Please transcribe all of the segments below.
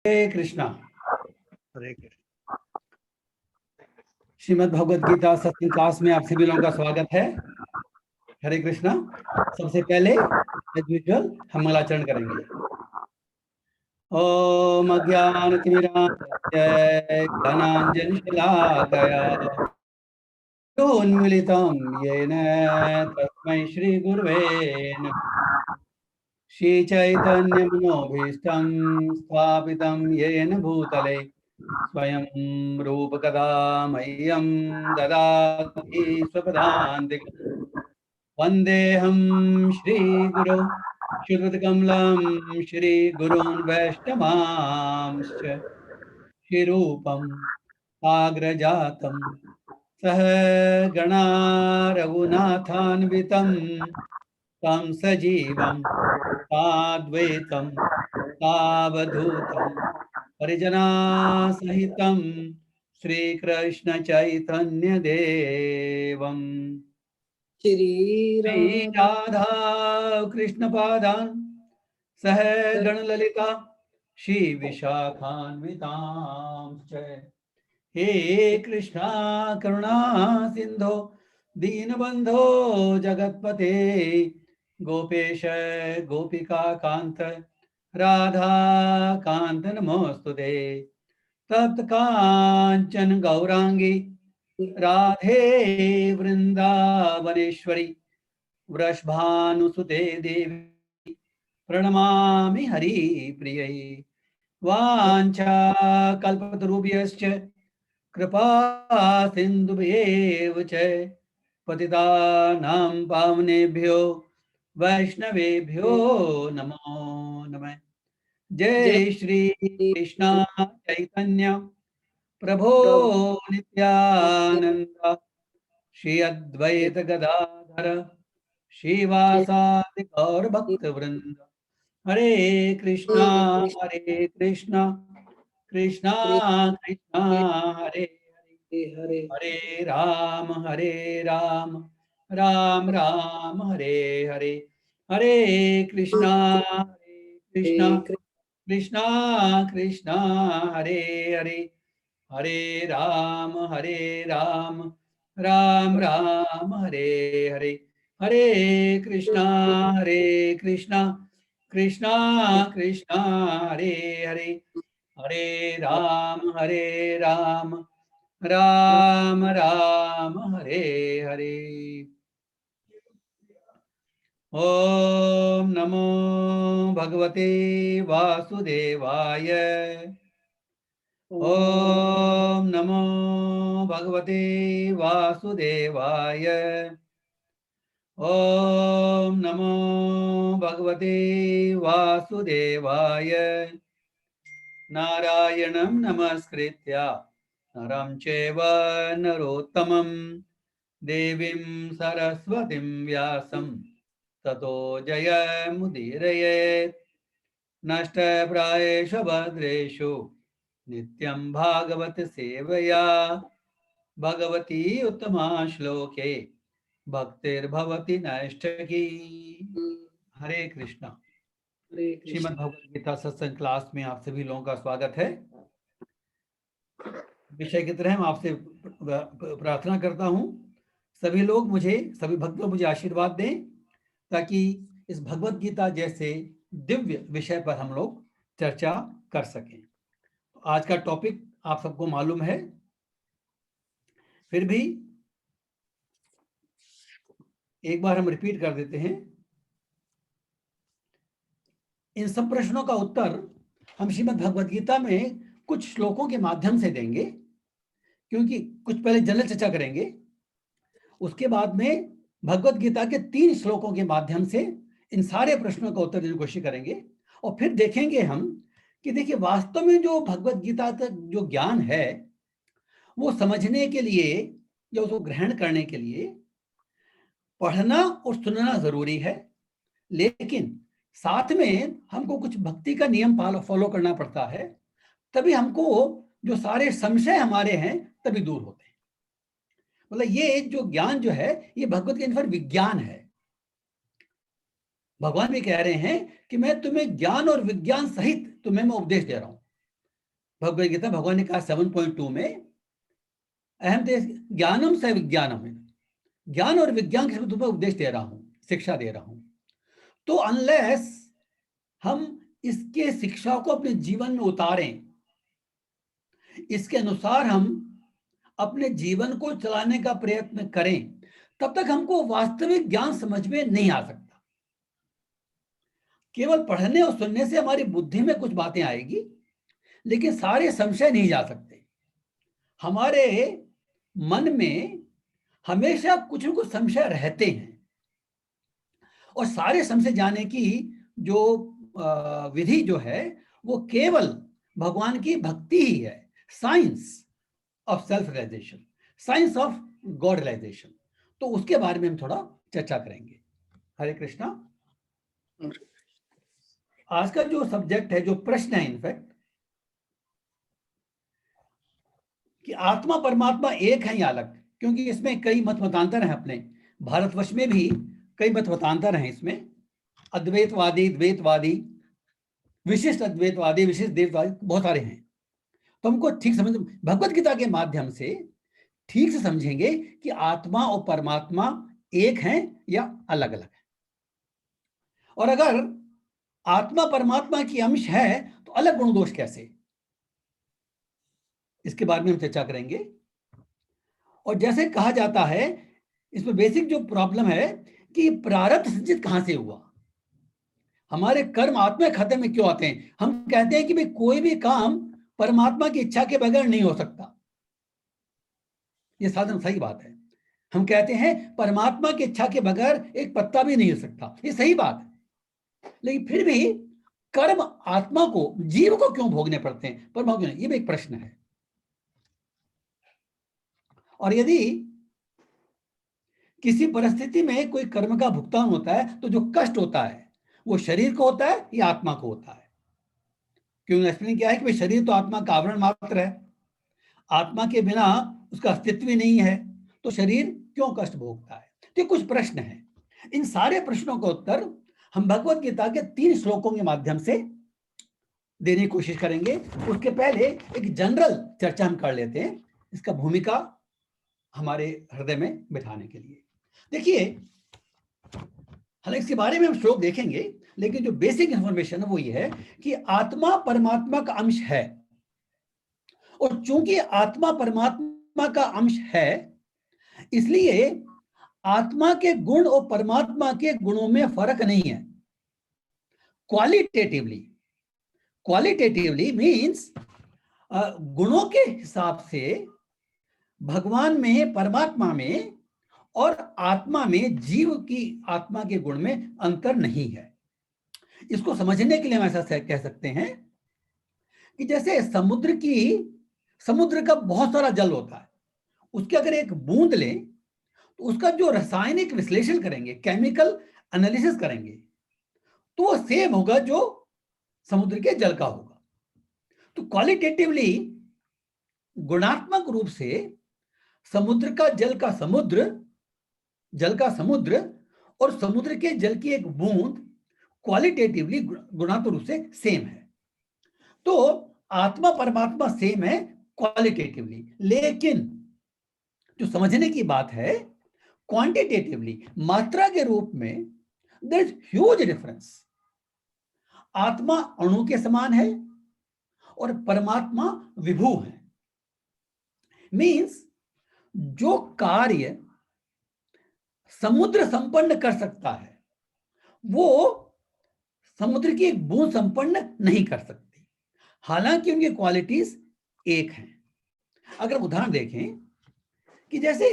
हरे कृष्णा। हरे कृष्ण। श्रीमद् भगवद गीता सत्संग क्लास में आप सभी लोगों का स्वागत है। हरे कृष्णा। सबसे पहले एज यूजुअल हम मंगलाचरण करेंगे। ओम अज्ञानतिमिरान्धस्य ज्ञानाञ्जनशलाकया उन्मिलितं येन तस्मै श्रीगुरवे नमः। श्रीचैतन्यमनोभीष्टं स्थापितं येन भूतले स्वयं रूपकदा मह्यं ददाति स्वपदान्तिकम्। वन्देऽहं श्रीगुरो श्रीयुतकमलं श्रीगुरून् वैष्णवांश्च श्रीरूपं साग्रजातं सहगणा रघुनाथान्वितं तं सजीवं साद्वैतं सावधूतं परिजनासहितं श्रीकृष्ण चैतन्य देवम् श्री राधा कृष्ण पादान् सह गणललिता श्री विशाखान्वितांश्च हे कृष्णा करुणा सिंधो दीनबंधो जगत्पते गोपेश गोपिका कांत राधा कांत नमोस्तुते। तप्त कांचन गौरांगी राधे वृंदावनेश्वरी वृषभानुसुते देवी प्रणमामि हरिप्रियै। वाञ्छा कल्पतरुभ्यश्च कृपा सिन्धुभ्येव च पतितानां पावनेभ्यो वैष्णवेभ्यो नमो नमः। जय श्री कृष्ण चैतन्य प्रभो नित्यानंद श्री अद्वैत गदाधर श्रीवासादि गौर भक्त वृंद। हरे कृष्णा कृष्णा कृष्णा हरे हरे हरे राम राम राम हरे हरे। हरे कृष्णा कृष्णा कृष्णा हरे हरे हरे राम राम राम हरे हरे। हरे कृष्णा कृष्णा कृष्णा हरे हरे हरे राम राम राम हरे हरे। ओम नमो भगवते वासुदेवाय। ओम नमो भगवते वासुदेवाय। ओम नमो भगवते वासुदेवाय। नारायणं नमस्कृत्य नरं चैव नरोत्तमं देवीं सरस्वतीं व्यासं ततो जयमुदीरयेत्। नष्टप्रायेषु भद्रेषु नित्यं भागवत सेवया भगवती उत्तमा श्लोके भक्तिर्भवति नैष्ठकी। हरे कृष्णा। श्रीमद् भगवद गीता सत्संग क्लास में आप सभी लोगों का स्वागत है। विषय की तरह मैं आपसे प्रार्थना करता हूं सभी भक्त लोग मुझे आशीर्वाद दें ताकि इस भगवद गीता जैसे दिव्य विषय पर हम लोग चर्चा कर सकें। आज का टॉपिक आप सबको मालूम है, फिर भी एक बार हम रिपीट कर देते हैं। इन सब प्रश्नों का उत्तर हम श्रीमद् भगवद गीता में कुछ श्लोकों के माध्यम से देंगे, क्योंकि कुछ पहले जनरल चर्चा करेंगे, उसके बाद में भगवद गीता के 3 श्लोकों के माध्यम से इन सारे प्रश्नों का उत्तर देने की कोशिश करेंगे। और फिर देखेंगे हम कि देखिए वास्तव में जो भगवद गीता का जो ज्ञान है वो समझने के लिए या उसको ग्रहण करने के लिए पढ़ना और सुनना जरूरी है, लेकिन साथ में हमको कुछ भक्ति का नियम फॉलो करना पड़ता है, तभी हमको जो सारे संशय हमारे हैं तभी दूर होते हैं। मतलब ये जो ज्ञान जो है ये भगवत के अनुसार विज्ञान है। भगवान भी कह रहे हैं कि मैं तुम्हें ज्ञान और विज्ञान सहित तुम्हें मैं उपदेश दे रहा हूं। भगवद गीता भगवान ने कहा 7.2 में, अहम ते ज्ञानम स विज्ञानम है, ज्ञान और विज्ञान के तुम्हें उपदेश दे रहा हूं, शिक्षा दे रहा हूं। तो अनलेस हम इसके शिक्षा को अपने जीवन में उतारें, इसके अनुसार हम अपने जीवन को चलाने का प्रयत्न करें, तब तक हमको वास्तविक ज्ञान समझ में नहीं आ सकता। केवल पढ़ने और सुनने से हमारी बुद्धि में कुछ बातें आएगी, लेकिन सारे संशय नहीं जा सकते। हमारे मन में हमेशा कुछ न कुछ संशय रहते हैं, और सारे संशय जाने की जो विधि जो है वो केवल भगवान की भक्ति ही है, science of self realisation, science of God realisation. तो उसके बारे में हम थोड़ा चर्चा करेंगे। हरे कृष्णा। आज का जो सब्जेक्ट है, जो प्रश्न है इनफैक्ट, कि आत्मा परमात्मा एक है या अलग, क्योंकि इसमें कई मत मतांतर हैं। अपने भारतवर्ष में भी कई मत मतांतर हैं इसमें, अद्वैतवादी, द्वैतवादी, विशिष्ट अद्वैतवादी, विशिष्ट द्वैतवादी, बहुत सारे हैं। तो हमको ठीक समझ, भगवत गीता के माध्यम से ठीक से समझेंगे कि आत्मा और परमात्मा एक हैं या अलग अलग है। और अगर आत्मा परमात्मा की अंश है तो अलग गुण दोष कैसे, इसके बारे में हम चर्चा करेंगे। और जैसे कहा जाता है, इसमें बेसिक जो प्रॉब्लम है कि प्रारब्ध संचित कहां से हुआ, हमारे कर्म आत्मा खाते में क्यों आते हैं। हम कहते हैं कि भाई कोई भी काम परमात्मा की इच्छा के बगैर नहीं हो सकता, ये साधन सही बात है। हम कहते हैं परमात्मा की इच्छा के बगैर एक पत्ता भी नहीं हो सकता, ये सही बात है। लेकिन फिर भी कर्म आत्मा को, जीव को क्यों भोगने पड़ते हैं, परमात्मा क्यों नहीं, ये भी एक प्रश्न है। और यदि किसी परिस्थिति में कोई कर्म का भुगतान होता है तो जो कष्ट होता है वो शरीर को होता है या आत्मा को होता है। क्यों एक्सप्लेन किया है कि भाई शरीर तो आत्मा का आवरण मात्र है, आत्मा के बिना उसका अस्तित्व ही नहीं है, तो शरीर क्यों कष्ट भोगता है। तो कुछ प्रश्न हैं, इन सारे प्रश्नों का उत्तर हम भगवत गीता के 3 श्लोकों के माध्यम से देने की कोशिश करेंगे। उसके पहले एक जनरल चर्चा हम कर लेते हैं, इसका भूमिका हमारे हृदय में बिठाने के लिए। देखिए, हालांकि इसके बारे में हम श्लोक देखेंगे, लेकिन जो बेसिक इंफॉर्मेशन है वो ये है कि आत्मा परमात्मा का अंश है, और चूंकि आत्मा परमात्मा का अंश है, इसलिए आत्मा के गुण और परमात्मा के गुणों में फर्क नहीं है। क्वालिटेटिवली मीन्स गुणों के हिसाब से भगवान में, परमात्मा में और आत्मा में, जीव की आत्मा के गुण में अंतर नहीं है। इसको समझने के लिए हम ऐसा कह सकते हैं कि जैसे समुद्र का बहुत सारा जल होता है, उसके अगर एक बूंद लें तो उसका जो रासायनिक विश्लेषण करेंगे, केमिकल एनालिसिस करेंगे, तो वो सेम होगा जो समुद्र के जल का होगा। तो क्वालिटेटिवली, गुणात्मक रूप से समुद्र का जल का समुद्र और समुद्र के जल की एक बूंद क्वालिटेटिवली, गुणात्मक रूप से सेम है। तो आत्मा परमात्मा सेम है क्वालिटेटिवली, लेकिन जो समझने की बात है क्वांटिटेटिवली, मात्रा के रूप में देयर इज ह्यूज डिफरेंस। आत्मा अणु के समान है और परमात्मा विभू है। मीन्स जो कार्य समुद्र संपन्न कर सकता है वो समुद्र की एक बूंद संपन्न नहीं कर सकती, हालांकि उनकी क्वालिटीज एक हैं। अगर उदाहरण देखें कि जैसे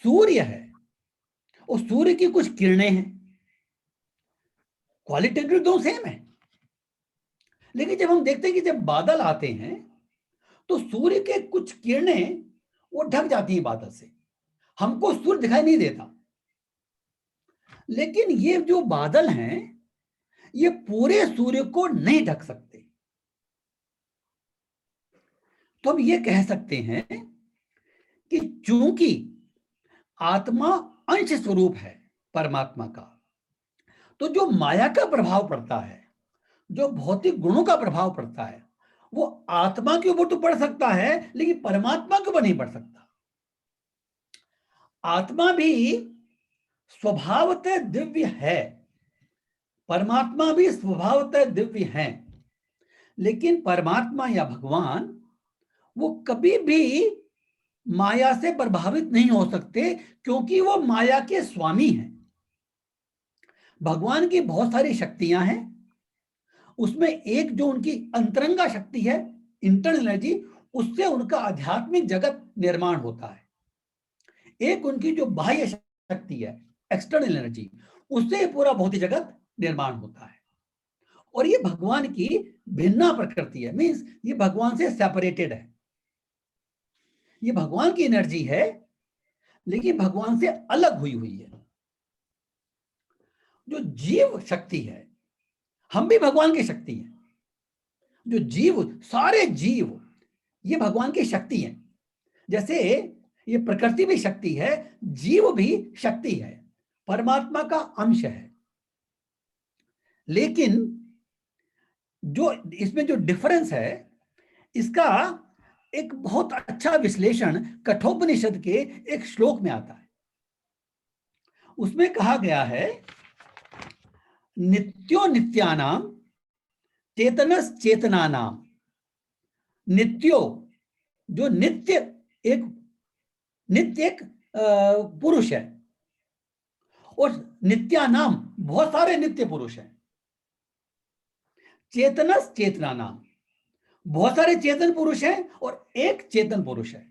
सूर्य है और सूर्य की कुछ किरणें हैं, क्वालिटेटिव दोनों सेम है, लेकिन जब हम देखते हैं कि जब बादल आते हैं तो सूर्य के कुछ किरणें वो ढक जाती हैं बादल से, हमको सूर्य दिखाई नहीं देता। लेकिन ये जो बादल हैं ये पूरे सूर्य को नहीं ढक सकते। तो हम ये कह सकते हैं कि चूंकि आत्मा अंश स्वरूप है परमात्मा का, तो जो माया का प्रभाव पड़ता है, जो भौतिक गुणों का प्रभाव पड़ता है, वो आत्मा के ऊपर तो पड़ सकता है, लेकिन परमात्मा के ऊपर नहीं पड़ सकता। आत्मा भी स्वभावतः दिव्य है, परमात्मा भी स्वभावतः दिव्य है, लेकिन परमात्मा या भगवान वो कभी भी माया से प्रभावित नहीं हो सकते, क्योंकि वो माया के स्वामी हैं। भगवान की बहुत सारी शक्तियां हैं, उसमें एक जो उनकी अंतरंगा शक्ति है, इंटरनल एनर्जी, उससे उनका आध्यात्मिक जगत निर्माण होता है। एक उनकी जो बाह्य शक्ति है, एक्सटर्नल एनर्जी, उससे पूरा भौतिक जगत निर्माण होता है। और ये भगवान की भिन्न प्रकृति है, मीन्स ये भगवान से सेपरेटेड है। ये भगवान की एनर्जी है, लेकिन भगवान से अलग हुई हुई है। जो जीव शक्ति है, हम भी भगवान की शक्ति है। जो जीव, सारे जीव ये भगवान की शक्ति है। जैसे ये प्रकृति भी शक्ति है, जीव भी शक्ति है, परमात्मा का अंश है। लेकिन जो इसमें जो डिफरेंस है, इसका एक बहुत अच्छा विश्लेषण कठोपनिषद के एक श्लोक में आता है। उसमें कहा गया है, नित्यो नित्यानाम चेतनस चेतनानाम। नित्यो, जो नित्य एक पुरुष है, और नित्यानाम बहुत सारे नित्य पुरुष हैं। चेतनस चेतनानाम, बहुत सारे चेतन पुरुष हैं और एक चेतन पुरुष है।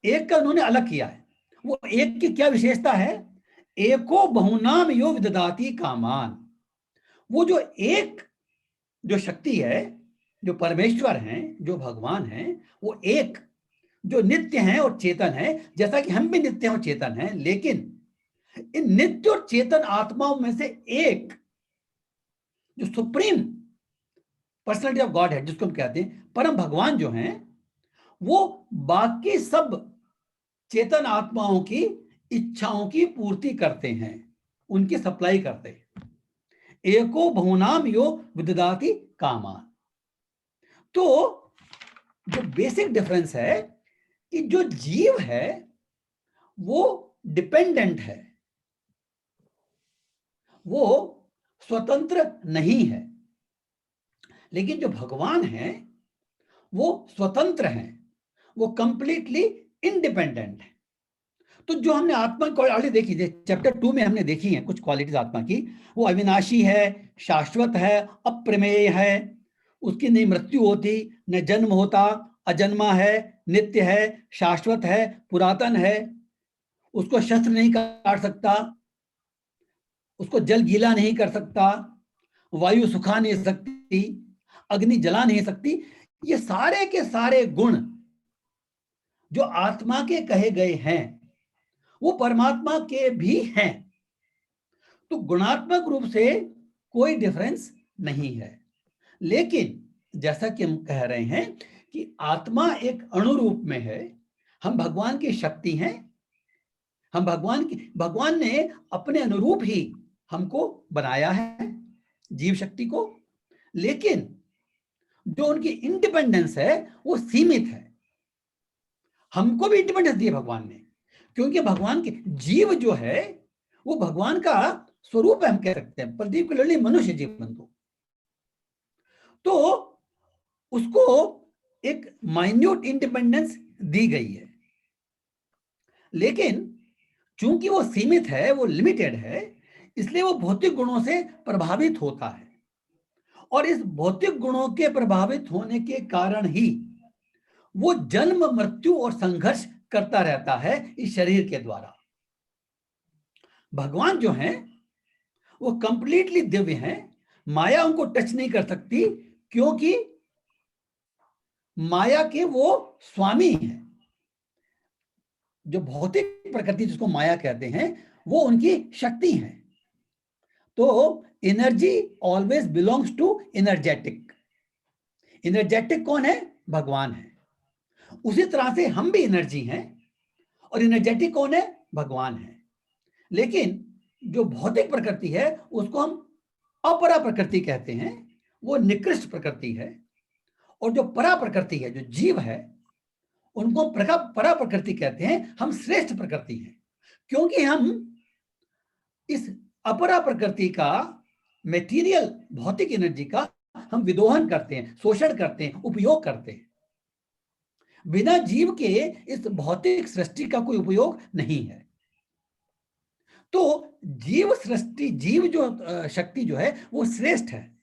एक का उन्होंने अलग किया है। वो एक की क्या विशेषता है? एको बहुनाम यो विदधाति कामान। वो जो एक जो शक्ति है, जो परमेश्वर हैं, जो भगवान हैं, वो एक जो नित्य हैं और चेतन है, जैसा कि हम भी नित्य और चेतन हैं। लेकिन इन नित्य और चेतन आत्माओं में से एक जो सुप्रीम पर्सनैलिटी ऑफ गॉड है, जिसको हम कहते हैं परम भगवान, जो हैं वो बाकी सब चेतन आत्माओं की इच्छाओं की पूर्ति करते हैं, उनकी सप्लाई करते हैं। एको बहुनाम यो विदधाति कामान। तो जो बेसिक डिफरेंस है कि जो जीव है वो डिपेंडेंट है, वो स्वतंत्र नहीं है। लेकिन जो भगवान है वो स्वतंत्र हैं, वो कंप्लीटली इंडिपेंडेंट है। तो जो हमने आत्मा की ऑलरेडी देखी थी, चैप्टर 2 में हमने देखी है कुछ क्वालिटीज आत्मा की। वो अविनाशी है, शाश्वत है, अप्रमेय है, उसकी नहीं मृत्यु होती, न जन्म होता, अजन्मा है, नित्य है, शाश्वत है, पुरातन है, उसको शस्त्र नहीं काट सकता, उसको जल गीला नहीं कर सकता, वायु सुखा नहीं सकती, अग्नि जला नहीं सकती। ये सारे के सारे गुण जो आत्मा के कहे गए हैं वो परमात्मा के भी हैं। तो गुणात्मक रूप से कोई डिफरेंस नहीं है। लेकिन जैसा कि हम कह रहे हैं कि आत्मा एक अणु रूप में है, हम भगवान की शक्ति हैं, हम भगवान ने अपने अनुरूप ही हमको बनाया है, जीव शक्ति को। लेकिन जो उनकी इंडिपेंडेंस है वो सीमित है। हमको भी इंडिपेंडेंस दी है भगवान ने, क्योंकि भगवान के जीव जो है वो भगवान का स्वरूप है, हम कह सकते हैं, पर्टिकुलरली मनुष्य जीवन को। तो उसको एक माइन्यूट इंडिपेंडेंस दी गई है। लेकिन चूंकि वो सीमित है, वो लिमिटेड है, इसलिए वो भौतिक गुणों से प्रभावित होता है। और इस भौतिक गुणों के प्रभावित होने के कारण ही वो जन्म मृत्यु और संघर्ष करता रहता है इस शरीर के द्वारा। भगवान जो हैं वो कंप्लीटली दिव्य हैं, माया उनको टच नहीं कर सकती, क्योंकि माया के वो स्वामी हैं। जो भौतिक प्रकृति जिसको माया कहते हैं वो उनकी शक्ति है। तो energy always belongs to energetic. Energetic कौन है? भगवान है। उसी तरह से हम भी एनर्जी हैं, और एनर्जेटिक कौन है? भगवान है। लेकिन जो भौतिक प्रकृति है उसको हम अपरा प्रकृति कहते हैं, वो निकृष्ट प्रकृति है। और जो परा प्रकृति है, जो जीव है, उनको परा प्रकृति कहते हैं। हम श्रेष्ठ प्रकृति हैं क्योंकि हम इस अपरा प्रकृति का, मेटीरियल भौतिक एनर्जी का हम विदोहन करते हैं, शोषण करते हैं, उपयोग करते हैं। बिना जीव के इस भौतिक सृष्टि का कोई उपयोग नहीं है। तो जीव सृष्टि, जीव जो शक्ति जो है वो श्रेष्ठ है,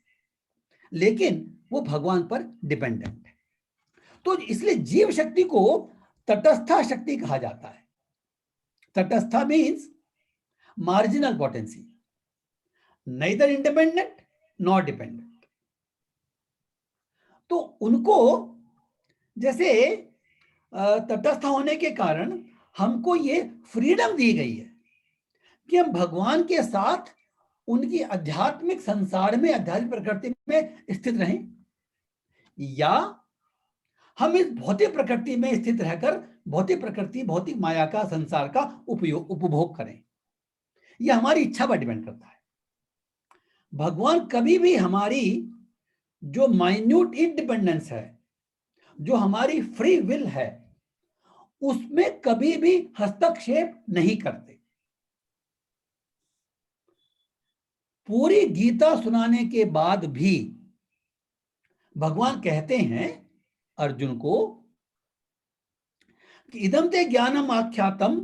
लेकिन वो भगवान पर डिपेंडेंट है। तो इसलिए जीव शक्ति को तटस्था शक्ति कहा जाता है। तटस्था means marginal potency, neither independent nor dependent। तो उनको जैसे तटस्थ होने के कारण हमको ये फ्रीडम दी गई है कि हम भगवान के साथ उनकी आध्यात्मिक संसार में, आध्यात्मिक प्रकृति में स्थित रहें, या हम इस भौतिक प्रकृति में स्थित रहकर भौतिक प्रकृति, भौतिक माया का, संसार का उपभोग करें। यह हमारी इच्छा पर डिपेंड करता है। भगवान कभी भी हमारी जो माइन्यूट इंडिपेंडेंस है, जो हमारी फ्री विल है, उसमें कभी भी हस्तक्षेप नहीं करते। पूरी गीता सुनाने के बाद भी भगवान कहते हैं अर्जुन को कि इदम ते ज्ञानम आख्यातम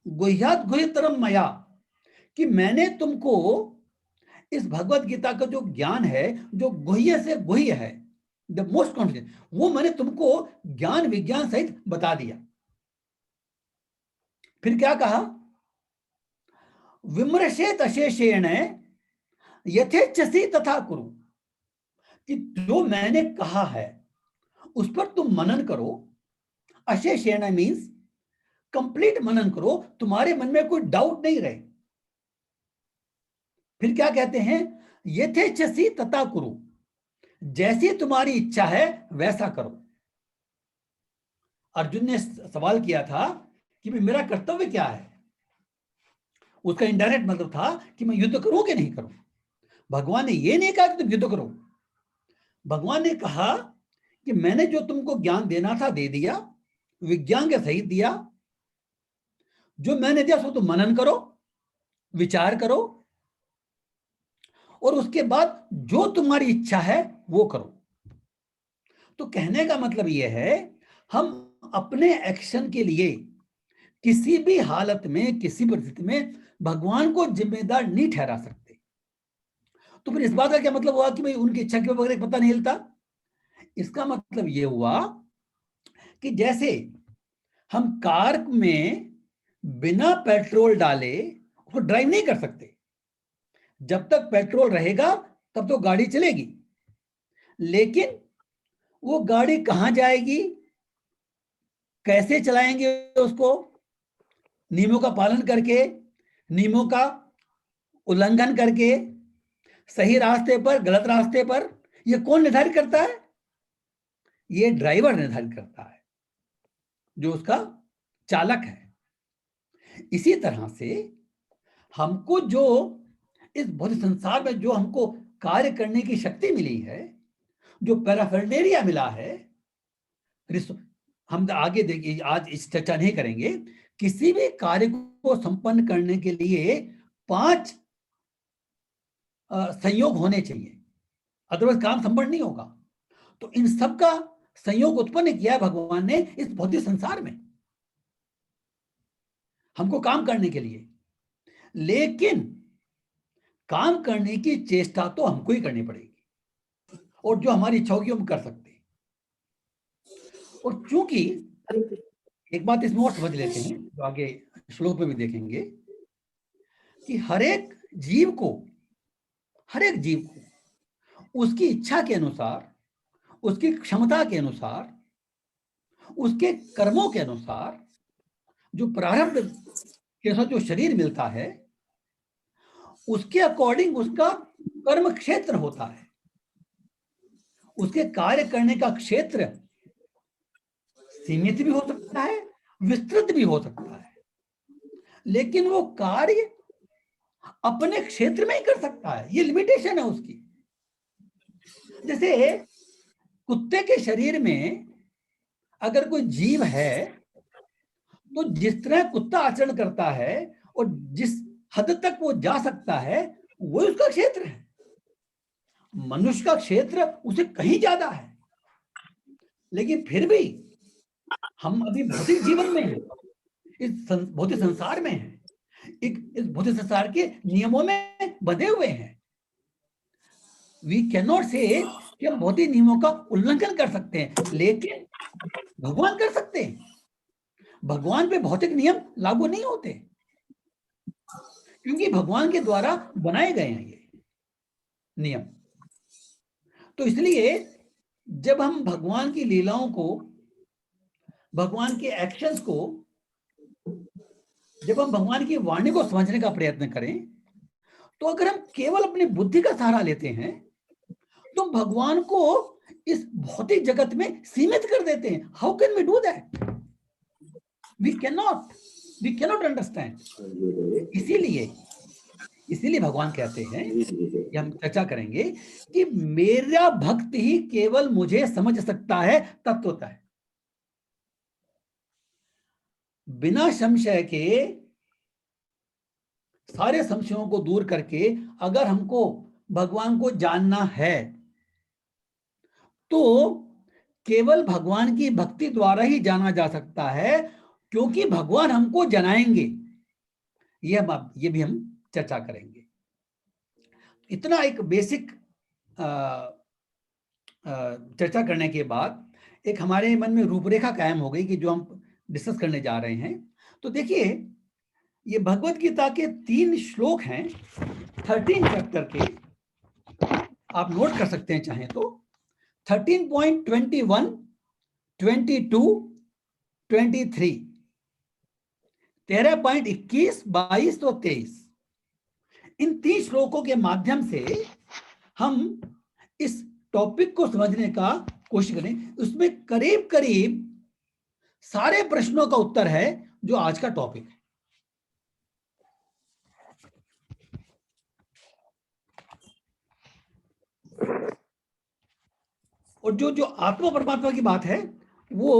गुह्यात गुह्यतरम मया, कि मैंने तुमको इस भगवत गीता का जो ज्ञान है, जो गुह्य से गुह्य है, द मोस्ट कॉन्फिडेंट, वो मैंने तुमको ज्ञान विज्ञान सहित बता दिया। फिर क्या कहा? विमर्शेत अशेषेण यथेच्छसि तथा कुरु, कि जो मैंने कहा है उस पर तुम मनन करो। अशेषेण मीन्स कंप्लीट मनन करो, तुम्हारे मन में कोई डाउट नहीं रहे। फिर क्या कहते हैं? यथेच्छसि तथा कुरु, जैसी तुम्हारी इच्छा है वैसा करो। अर्जुन ने सवाल किया था कि मेरा कर्तव्य क्या है। उसका इनडायरेक्ट मतलब था कि मैं युद्ध करूं कि नहीं करूं। भगवान ने ये नहीं कहा कि तुम युद्ध करो। भगवान ने कहा कि मैंने जो तुमको ज्ञान देना था दे दिया, विज्ञान के सहित दिया। जो मैंने दिया उसको तुम मनन करो, विचार करो, और उसके बाद जो तुम्हारी इच्छा है वो करो। तो कहने का मतलब यह है, हम अपने एक्शन के लिए किसी भी हालत में, किसी परिस्थिति में भगवान को जिम्मेदार नहीं ठहरा सकते। तो फिर इस बात का क्या मतलब हुआ कि भाई उनकी इच्छा के बगैर पता नहीं हिलता? इसका मतलब यह हुआ कि जैसे हम कार में बिना पेट्रोल डाले उसको ड्राइव नहीं कर सकते। जब तक पेट्रोल रहेगा तब तो गाड़ी चलेगी, लेकिन वो गाड़ी कहां जाएगी, कैसे चलाएंगे उसको? नियमों का पालन करके, नियमों का उल्लंघन करके, सही रास्ते पर, गलत रास्ते पर, ये कौन निर्धारित करता है? ये ड्राइवर निर्धारित करता है, जो उसका चालक है। इसी तरह से हमको जो इस भौतिक संसार में जो हमको कार्य करने की शक्ति मिली है, जो पैराफर्नेरिया मिला है, हम आगे देखिए, आज इस चर्चा नहीं करेंगे। किसी भी कार्य को संपन्न करने के लिए 5 संयोग होने चाहिए, अदरवाइज काम संपन्न नहीं होगा। तो इन सब का संयोग उत्पन्न किया है भगवान ने इस भौतिक संसार में हमको काम करने के लिए। लेकिन काम करने की चेष्टा तो हमको ही करनी पड़ेगी, और जो हमारी इच्छा होगी हम कर सकते हैं। और चूंकि एक बात इसमें और समझ लेते हैं, जो आगे श्लोक में भी देखेंगे, कि हर एक जीव को उसकी इच्छा के अनुसार, उसकी क्षमता के अनुसार, उसके कर्मों के अनुसार, जो प्रारब्ध के साथ जो शरीर मिलता है, उसके अकॉर्डिंग उसका कर्म क्षेत्र होता है। उसके कार्य करने का क्षेत्र सीमित भी हो सकता है, विस्तृत भी हो सकता है, लेकिन वो कार्य अपने क्षेत्र में ही कर सकता है। ये लिमिटेशन है उसकी। जैसे कुत्ते के शरीर में अगर कोई जीव है तो जिस तरह कुत्ता आचरण करता है और जिस हद तक वो जा सकता है वो उसका क्षेत्र है। मनुष्य का क्षेत्र उसे कहीं ज्यादा है, लेकिन फिर भी हम अभी भौतिक जीवन में हैं, इस भौतिक संसार में हैं, इस भौतिक संसार के नियमों में बंधे हुए हैं। वी कैन नॉट से कि हम भौतिक नियमों का उल्लंघन कर सकते हैं, लेकिन भगवान कर सकते हैं। भगवान पे भौतिक नियम लागू नहीं होते, क्योंकि भगवान के द्वारा बनाए गए हैं ये नियम। तो इसलिए जब हम भगवान की लीलाओं को, भगवान के एक्शंस को, जब हम भगवान की वाणी को समझने का प्रयत्न करें, तो अगर हम केवल अपनी बुद्धि का सहारा लेते हैं तो भगवान को इस भौतिक जगत में सीमित कर देते हैं। How can we do that? We can not understand. इसीलिए भगवान कहते हैं, ये हम चर्चा करेंगे, कि मेरा भक्त ही केवल मुझे समझ सकता है तत्वतः। बिना संशय के, सारे संशयों को दूर करके अगर हमको भगवान को जानना है तो केवल भगवान की भक्ति द्वारा ही जाना जा सकता है, क्योंकि भगवान हमको जनाएंगे। ये भी हम चर्चा करेंगे। इतना एक बेसिक चर्चा करने के बाद एक हमारे मन में रूपरेखा कायम हो गई कि जो हम डिस्कस करने जा रहे हैं। तो देखिए, ये भगवत गीता के 3 श्लोक हैं 13 चैप्टर के, आप नोट कर सकते हैं चाहें तो। 13.21, 22, 23, 13.21, 22 और 23, इन 3 श्लोकों के माध्यम से हम इस टॉपिक को समझने का कोशिश करें। उसमें करीब करीब सारे प्रश्नों का उत्तर है जो आज का टॉपिक है। और जो आत्मा परमात्मा की बात है वो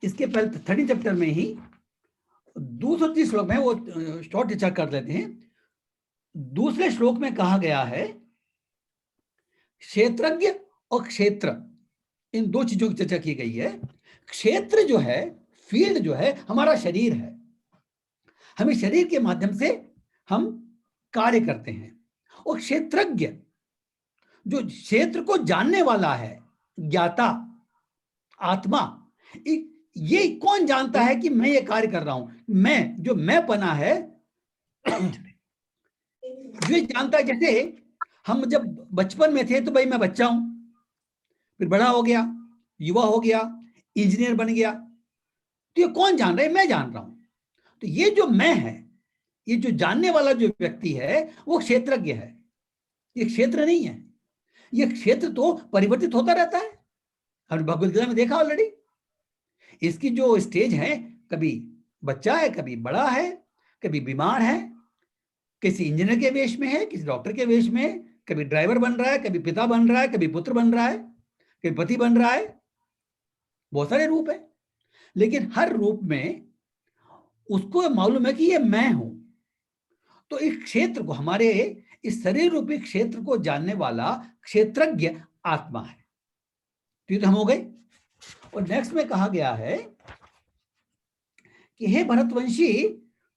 इसके पहले 30 चैप्टर में ही 230 श्लोक में, वो शॉर्ट चर्चा कर लेते हैं। दूसरे श्लोक में कहा गया है क्षेत्रज्ञ और क्षेत्र, इन 2 चीजों की चर्चा की गई है। क्षेत्र जो है, फील्ड जो है, हमारा शरीर है। हमें शरीर के माध्यम से हम कार्य करते हैं। और क्षेत्रज्ञ जो क्षेत्र को जानने वाला है, ज्ञाता, आत्मा, ये कौन जानता है कि मैं ये कार्य कर रहा हूं? मैं पना है जो जानता है। जैसे हम जब बचपन में थे तो भाई मैं बच्चा हूं, फिर बड़ा हो गया, युवा हो गया, इंजीनियर बन गया, तो ये कौन जान रहा है? मैं जान रहा हूं। तो ये जो मैं है, ये जो जानने वाला जो व्यक्ति है वो क्षेत्रज्ञ है, ये क्षेत्र नहीं है। ये क्षेत्र तो परिवर्तित होता रहता है, हमने भगवद गीता में देखा ऑलरेडी। इसकी जो स्टेज है, कभी बच्चा है, कभी बड़ा है, कभी बीमार है, किसी इंजीनियर के वेश में है, किसी डॉक्टर के वेश में है, कभी ड्राइवर बन रहा है, कभी पिता बन रहा है, कभी पुत्र बन रहा है, कभी पति बन रहा है। बहुत सारे रूप है, लेकिन हर रूप में उसको मालूम है कि ये मैं हूं। तो इस क्षेत्र को, हमारे इस शरीर रूपी क्षेत्र को जानने वाला क्षेत्रज्ञ आत्मा है। तो ये तो हम हो गए। और नेक्स्ट में कहा गया है कि हे भरतवंशी,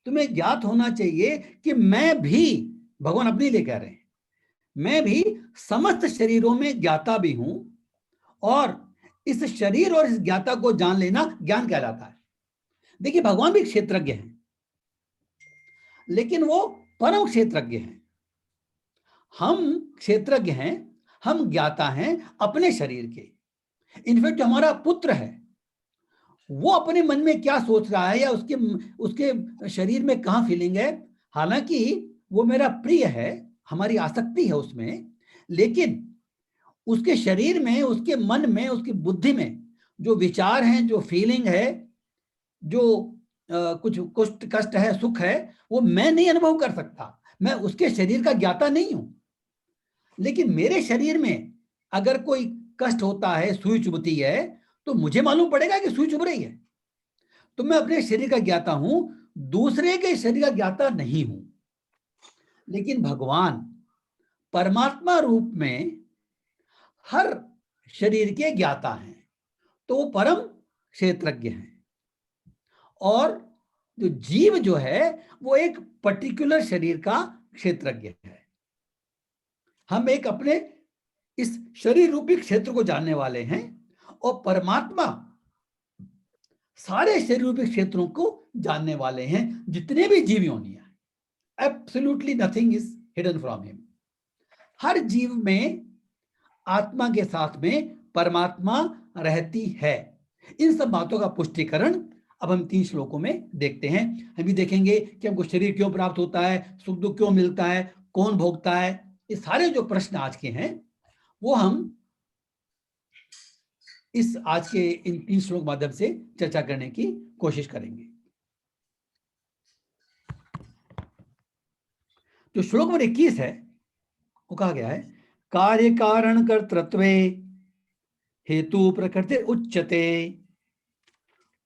तुम्हें ज्ञात होना चाहिए कि मैं भी, भगवान अपने लिए कह रहे हैं, मैं भी समस्त शरीरों में ज्ञाता भी हूं, और इस शरीर और इस ज्ञाता को जान लेना ज्ञान कहलाता है। देखिए, भगवान भी क्षेत्रज्ञ हैं, लेकिन वो परम क्षेत्रज्ञ हैं। हम क्षेत्रज्ञ हैं, हम ज्ञाता हैं अपने शरीर के। इनफैक्ट जो हमारा पुत्र है वो अपने मन में क्या सोच रहा है, या उसके शरीर में कहां फीलिंग है, हालांकि वो मेरा प्रिय है, हमारी आसक्ति है उसमें, लेकिन उसके शरीर में, उसके मन में, उसकी बुद्धि में जो विचार हैं, जो फीलिंग है, जो कुछ कष्ट है, सुख है, वो मैं नहीं अनुभव कर सकता। मैं उसके शरीर का ज्ञाता नहीं हूं। लेकिन मेरे शरीर में अगर कोई कष्ट होता है, सुई चुभती है, तो मुझे मालूम पड़ेगा कि सुई चुभ रही है। तो मैं अपने शरीर का ज्ञाता हूं, दूसरे के शरीर का ज्ञाता नहीं हूं। लेकिन भगवान परमात्मा रूप में हर शरीर के ज्ञाता हैं, तो वो परम क्षेत्रज्ञ हैं। और जो जीव जो है वो एक पर्टिकुलर शरीर का क्षेत्रज्ञ है। हम एक अपने इस शरीर रूपी क्षेत्र को जानने वाले हैं, और परमात्मा सारे शरीर रूपी क्षेत्रों को जानने वाले हैं, जितने भी जीव योनियां। Absolutely nothing is hidden from him. हर जीव में आत्मा के साथ में परमात्मा रहती है। इन सब बातों का पुष्टिकरण अब हम 3 श्लोकों में देखते हैं। हम भी देखेंगे कि हमको शरीर क्यों प्राप्त होता है, सुख दुख क्यों मिलता है, कौन भोगता है। ये सारे जो प्रश्न आज के हैं वो हम इस आज के इन 3 श्लोक माध्यम से चर्चा करने की कोशिश करेंगे। जो श्लोक नंबर 21 है वो कहा गया है, कार्य कारण कर्तृत्वे हेतु प्रकृति उच्यते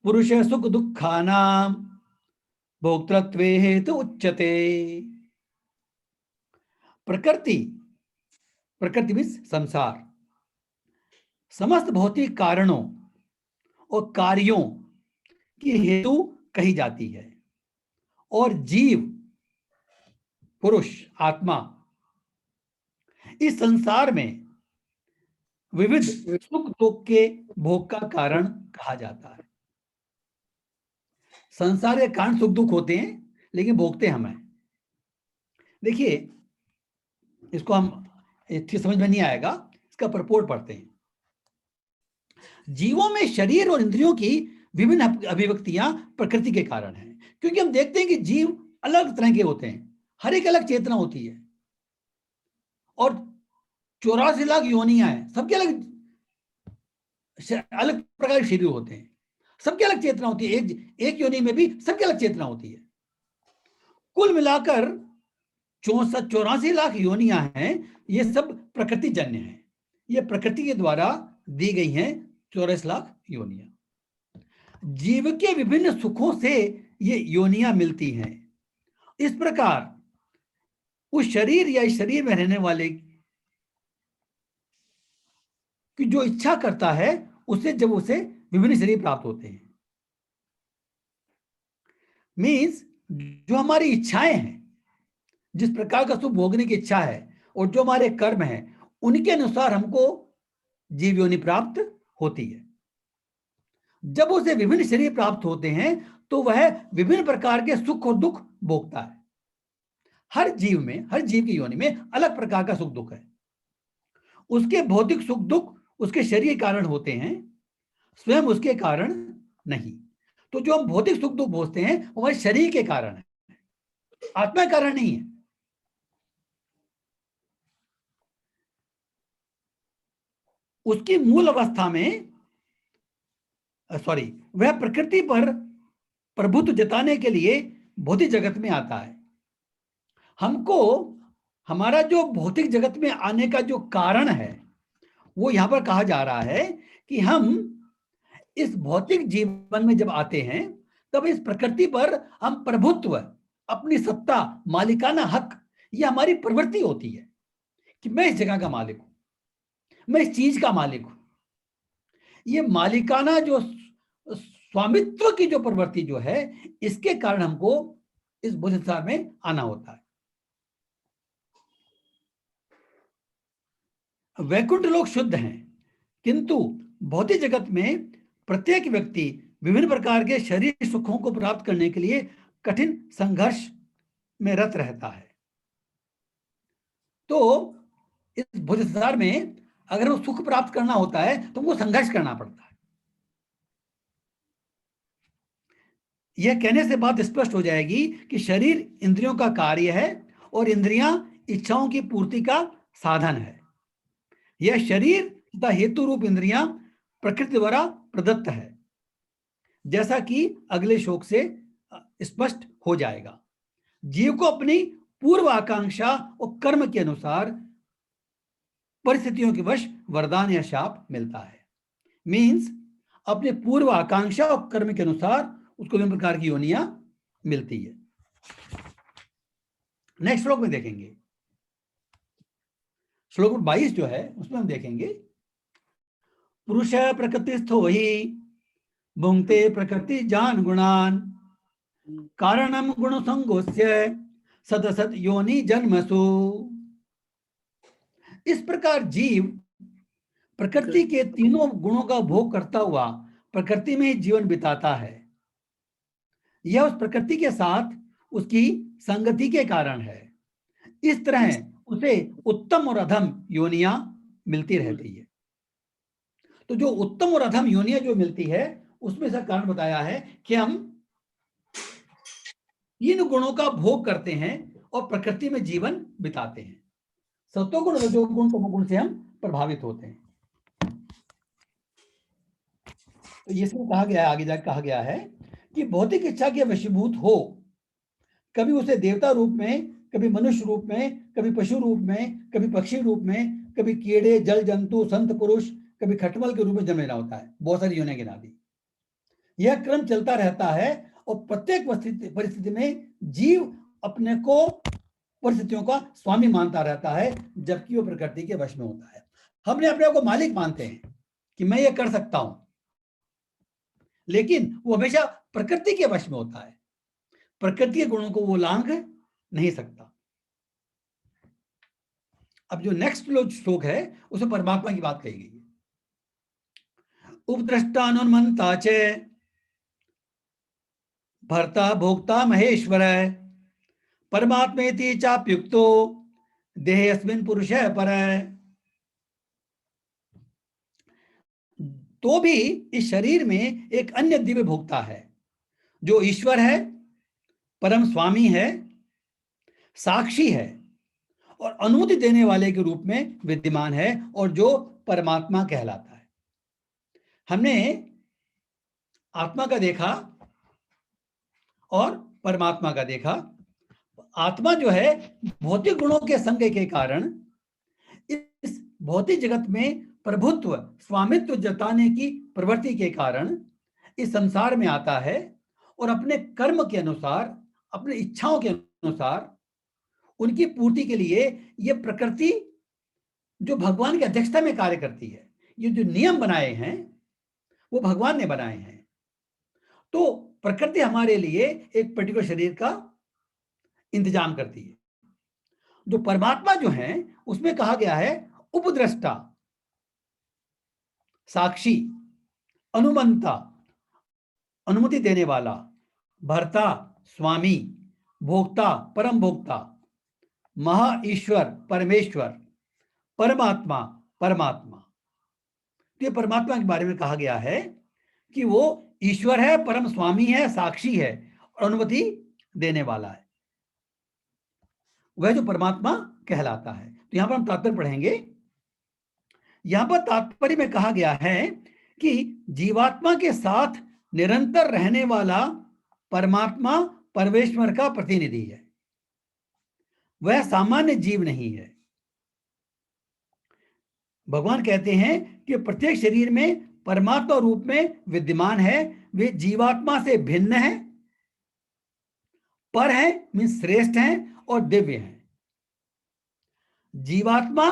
पुरुष सुख दुखानाम भोक्तृत्वे हेतु उच्यते। प्रकृति, प्रकृति मीन्स संसार, समस्त भौतिक कारणों और कार्यों की हेतु कही जाती है, और जीव पुरुष आत्मा इस संसार में विविध सुख दुख के भोग का कारण कहा जाता है। संसार के कारण सुख दुख होते हैं, लेकिन भोगते हम हैं। देखिए, इसको हम ठीक समझ में नहीं आएगा, इसका प्रपोर्ट पढ़ते हैं। जीवों में शरीर और इंद्रियों की विभिन्न अभिव्यक्तियां प्रकृति के कारण हैं, क्योंकि हम देखते हैं कि जीव अलग तरह के होते हैं, हर एक अलग चेतना होती है, और 84 लाख योनियां हैं, सबके अलग अलग प्रकार के शरीर होते हैं, सबके अलग चेतना होती है। एक योनि में भी सबके अलग चेतना होती है। कुल मिलाकर 84 लाख योनियां हैं। ये सब प्रकृति जन्य हैं, ये प्रकृति के द्वारा दी गई हैं 84 लाख योनियां। जीव के विभिन्न सुखों से ये योनियां मिलती हैं। इस प्रकार उस शरीर या इस शरीर में रहने वाले की जो इच्छा करता है, उसे जब उसे विभिन्न शरीर प्राप्त होते हैं। मीन्स जो हमारी इच्छाएं हैं, जिस प्रकार का सुख भोगने की इच्छा है, और जो हमारे कर्म हैं, उनके अनुसार हमको जीव योनि प्राप्त होती है। जब उसे विभिन्न शरीर प्राप्त होते हैं तो वह विभिन्न प्रकार के सुख और दुख भोगता है। हर जीव में, हर जीव की योनि में अलग प्रकार का सुख दुख है। उसके भौतिक सुख दुख उसके शरीर के कारण होते हैं, स्वयं उसके कारण नहीं। तो जो हम भौतिक सुख दुख भोगते हैं वो हमारे शरीर के कारण है, आत्मा के कारण नहीं है। उसकी मूल अवस्था में वह प्रकृति पर प्रभुत्व जताने के लिए भौतिक जगत में आता है। हमको हमारा जो भौतिक जगत में आने का जो कारण है, वो यहां पर कहा जा रहा है कि हम इस भौतिक जीवन में जब आते हैं, तब इस प्रकृति पर हम प्रभुत्व, अपनी सत्ता, मालिकाना हक, ये हमारी प्रवृत्ति होती है कि मैं इस जगह का मालिक हूं, मैं इस चीज का मालिक हूं। ये मालिकाना जो स्वामित्व की जो प्रवृत्ति जो है, इसके कारण हमको इस भौतिक संसार में आना होता है। वैकुंठ लोग शुद्ध हैं, किंतु भौतिक जगत में प्रत्येक व्यक्ति विभिन्न प्रकार के शरीर सुखों को प्राप्त करने के लिए कठिन संघर्ष में रत रहता है। तो इस भौतिक संसार में अगर वो सुख प्राप्त करना होता है तो हमको संघर्ष करना पड़ता है। यह कहने से बात स्पष्ट हो जाएगी कि शरीर इंद्रियों का कार्य है और इंद्रियां इच्छाओं की पूर्ति का साधन है। यह शरीर तथा हेतु रूप इंद्रियां प्रकृति द्वारा प्रदत्त है, जैसा कि अगले श्लोक से स्पष्ट हो जाएगा। जीव को अपनी पूर्व आकांक्षा और कर्म के अनुसार परिस्थितियों के वश वरदान या शाप मिलता है। मीन्स अपने पूर्व आकांक्षा और कर्म के अनुसार उसको विभिन्न प्रकार की योनियां मिलती है। नेक्स्ट श्लोक में देखेंगे, श्लोक 22 जो है उसमें हम देखेंगे, पुरुष प्रकृतिस्थो ही भुंक्ते प्रकृति जान गुणान कारणम गुण संगोस्य सदसत योनि जन्मसु। इस प्रकार जीव प्रकृति के तीनों गुणों का भोग करता हुआ प्रकृति में जीवन बिताता है। यह उस प्रकृति के साथ उसकी संगति के कारण है। इस तरह उसे उत्तम और अधम योनियां मिलती रहती है। तो जो उत्तम और अधम योनियां जो मिलती है उसमें से कारण बताया है कि हम इन गुणों का भोग करते हैं और प्रकृति में जीवन बिताते हैं। सत्वगुण, रजोगुण, तमोगुण से हम प्रभावित होते हैं। तो ये सब कहा गया है, आगे जाकर कहा गया है कि भौतिक इच्छा के वशीभूत हो, कभी उसे देवता रूप में, कभी मनुष्य रूप में, कभी पशु रूप में, कभी पक्षी रूप में, कभी कीड़े, जल जंतु, संत पुरुष, कभी खटमल के रूप में जन्म लेना होता है। बहुत सारी योनियां गिना दी। यह क्रम चलता रहता है और प्रत्येक परिस्थिति में जीव अपने को परिस्थितियों का स्वामी मानता रहता है, जबकि वो प्रकृति के वश में होता है। हमने अपने आप को मालिक मानते हैं कि मैं ये कर सकता हूं, लेकिन वो हमेशा प्रकृति के वश में होता है। प्रकृति के गुणों को वो लांघ नहीं सकता। अब जो नेक्स्ट श्लोक है उसमें परमात्मा की बात कही गई है। उपद्रष्टानुमंता च भर्ता भोक्ता महेश्वर परमात्मेति चाप्युक्तो देहेऽस्मिन् पुरुषः परः। तो भी इस शरीर में एक अन्य दिव्य भोक्ता है जो ईश्वर है, परम स्वामी है, साक्षी है और अनुमति देने वाले के रूप में विद्यमान है और जो परमात्मा कहलाता है। हमने आत्मा का देखा और परमात्मा का देखा। आत्मा जो है भौतिक गुणों के संग के कारण इस भौतिक जगत में प्रभुत्व, स्वामित्व जताने की प्रवृत्ति के कारण इस संसार में आता है और अपने कर्म के अनुसार, अपनी इच्छाओं के अनुसार उनकी पूर्ति के लिए ये प्रकृति जो भगवान की अध्यक्षता में कार्य करती है, ये जो नियम बनाए हैं वो भगवान ने बनाए हैं। तो प्रकृति हमारे लिए एक पर्टिकुलर शरीर का इंतजाम करती है। जो परमात्मा जो है उसमें कहा गया है उपद्रष्टा, साक्षी, अनुमंता, अनुमति देने वाला, भर्ता, स्वामी, भोक्ता, परम भोक्ता, महा ईश्वर, परमेश्वर, परमात्मा, परमात्मा। तो ये परमात्मा के बारे में कहा गया है कि वो ईश्वर है, परम स्वामी है, साक्षी है और अनुमति देने वाला है। वह जो परमात्मा कहलाता है। तो यहां पर हम तात्पर्य पढ़ेंगे। यहां पर तात्पर्य में कहा गया है कि जीवात्मा के साथ निरंतर रहने वाला परमात्मा परमेश्वर का प्रतिनिधि है। वह सामान्य जीव नहीं है। भगवान कहते हैं कि प्रत्येक शरीर में परमात्मा रूप में विद्यमान है। वे जीवात्मा से भिन्न है, पर है, मीन्स श्रेष्ठ हैं और दिव्य हैं। जीवात्मा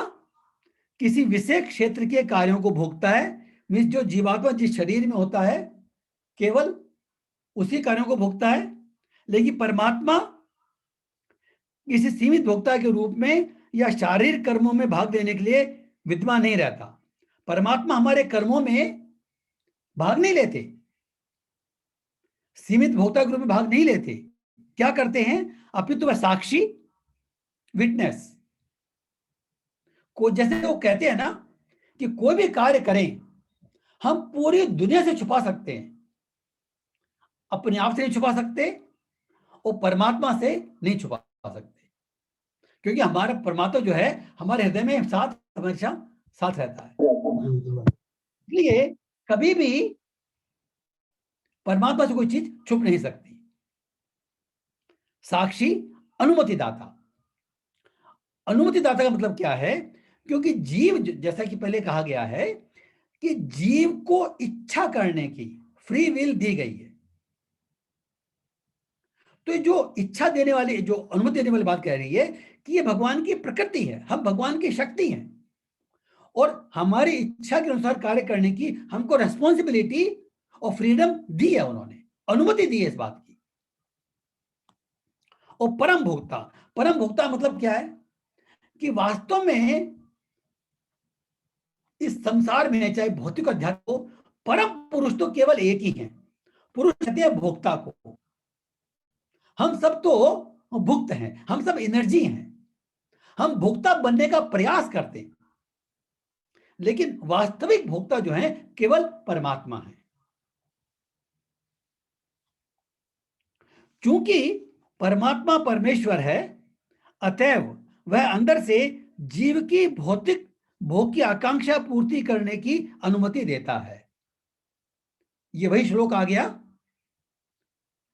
किसी विशेष क्षेत्र के कार्यों को भोगता है, मीन्स जो जीवात्मा जिस शरीर में होता है केवल उसी कार्यों को भोगता है, लेकिन परमात्मा किसी सीमित भोक्ता के रूप में या शारीरिक कर्मों में भाग लेने के लिए विद्यमान नहीं रहता। परमात्मा हमारे कर्मों में भाग नहीं लेते, सीमित भोक्ता के रूप में भाग नहीं लेते। क्या करते हैं? अपितु वह साक्षी, विटनेस को, जैसे वो कहते हैं ना कि कोई भी कार्य करें हम पूरी दुनिया से छुपा सकते हैं, अपने आप से नहीं छुपा सकते और परमात्मा से नहीं छुपा सकते, क्योंकि हमारा परमात्मा जो है हमारे हृदय में साथ हमेशा साथ रहता है। इसलिए कभी भी परमात्मा से कोई चीज छुप नहीं सकती। साक्षी, अनुमतिदाता। अनुमतिदाता का मतलब क्या है? क्योंकि जीव, जैसा कि पहले कहा गया है कि जीव को इच्छा करने की फ्री विल दी गई है। तो जो इच्छा देने वाली, जो अनुमति देने वाली बात कह रही है कि ये भगवान की प्रकृति है, हम भगवान की शक्ति हैं और हमारी इच्छा के अनुसार कार्य करने की हमको रेस्पॉन्सिबिलिटी और फ्रीडम दी है, उन्होंने अनुमति दी है इस बात की। और परम भोक्ता, परम भोक्ता मतलब क्या है कि वास्तव में इस संसार में चाहे भौतिक अध्यात्म हो, परम पुरुष तो केवल एक ही है। पुरुष कहते हैं भोक्ता को। हम सब तो भुक्त हैं, हम सब एनर्जी हैं, हम भोक्ता बनने का प्रयास करते हैं, लेकिन वास्तविक भोक्ता जो है केवल परमात्मा है। क्योंकि परमात्मा परमेश्वर है, अतएव वह अंदर से जीव की भौतिक भोग की आकांक्षा पूर्ति करने की अनुमति देता है। ये वही श्लोक आ गया,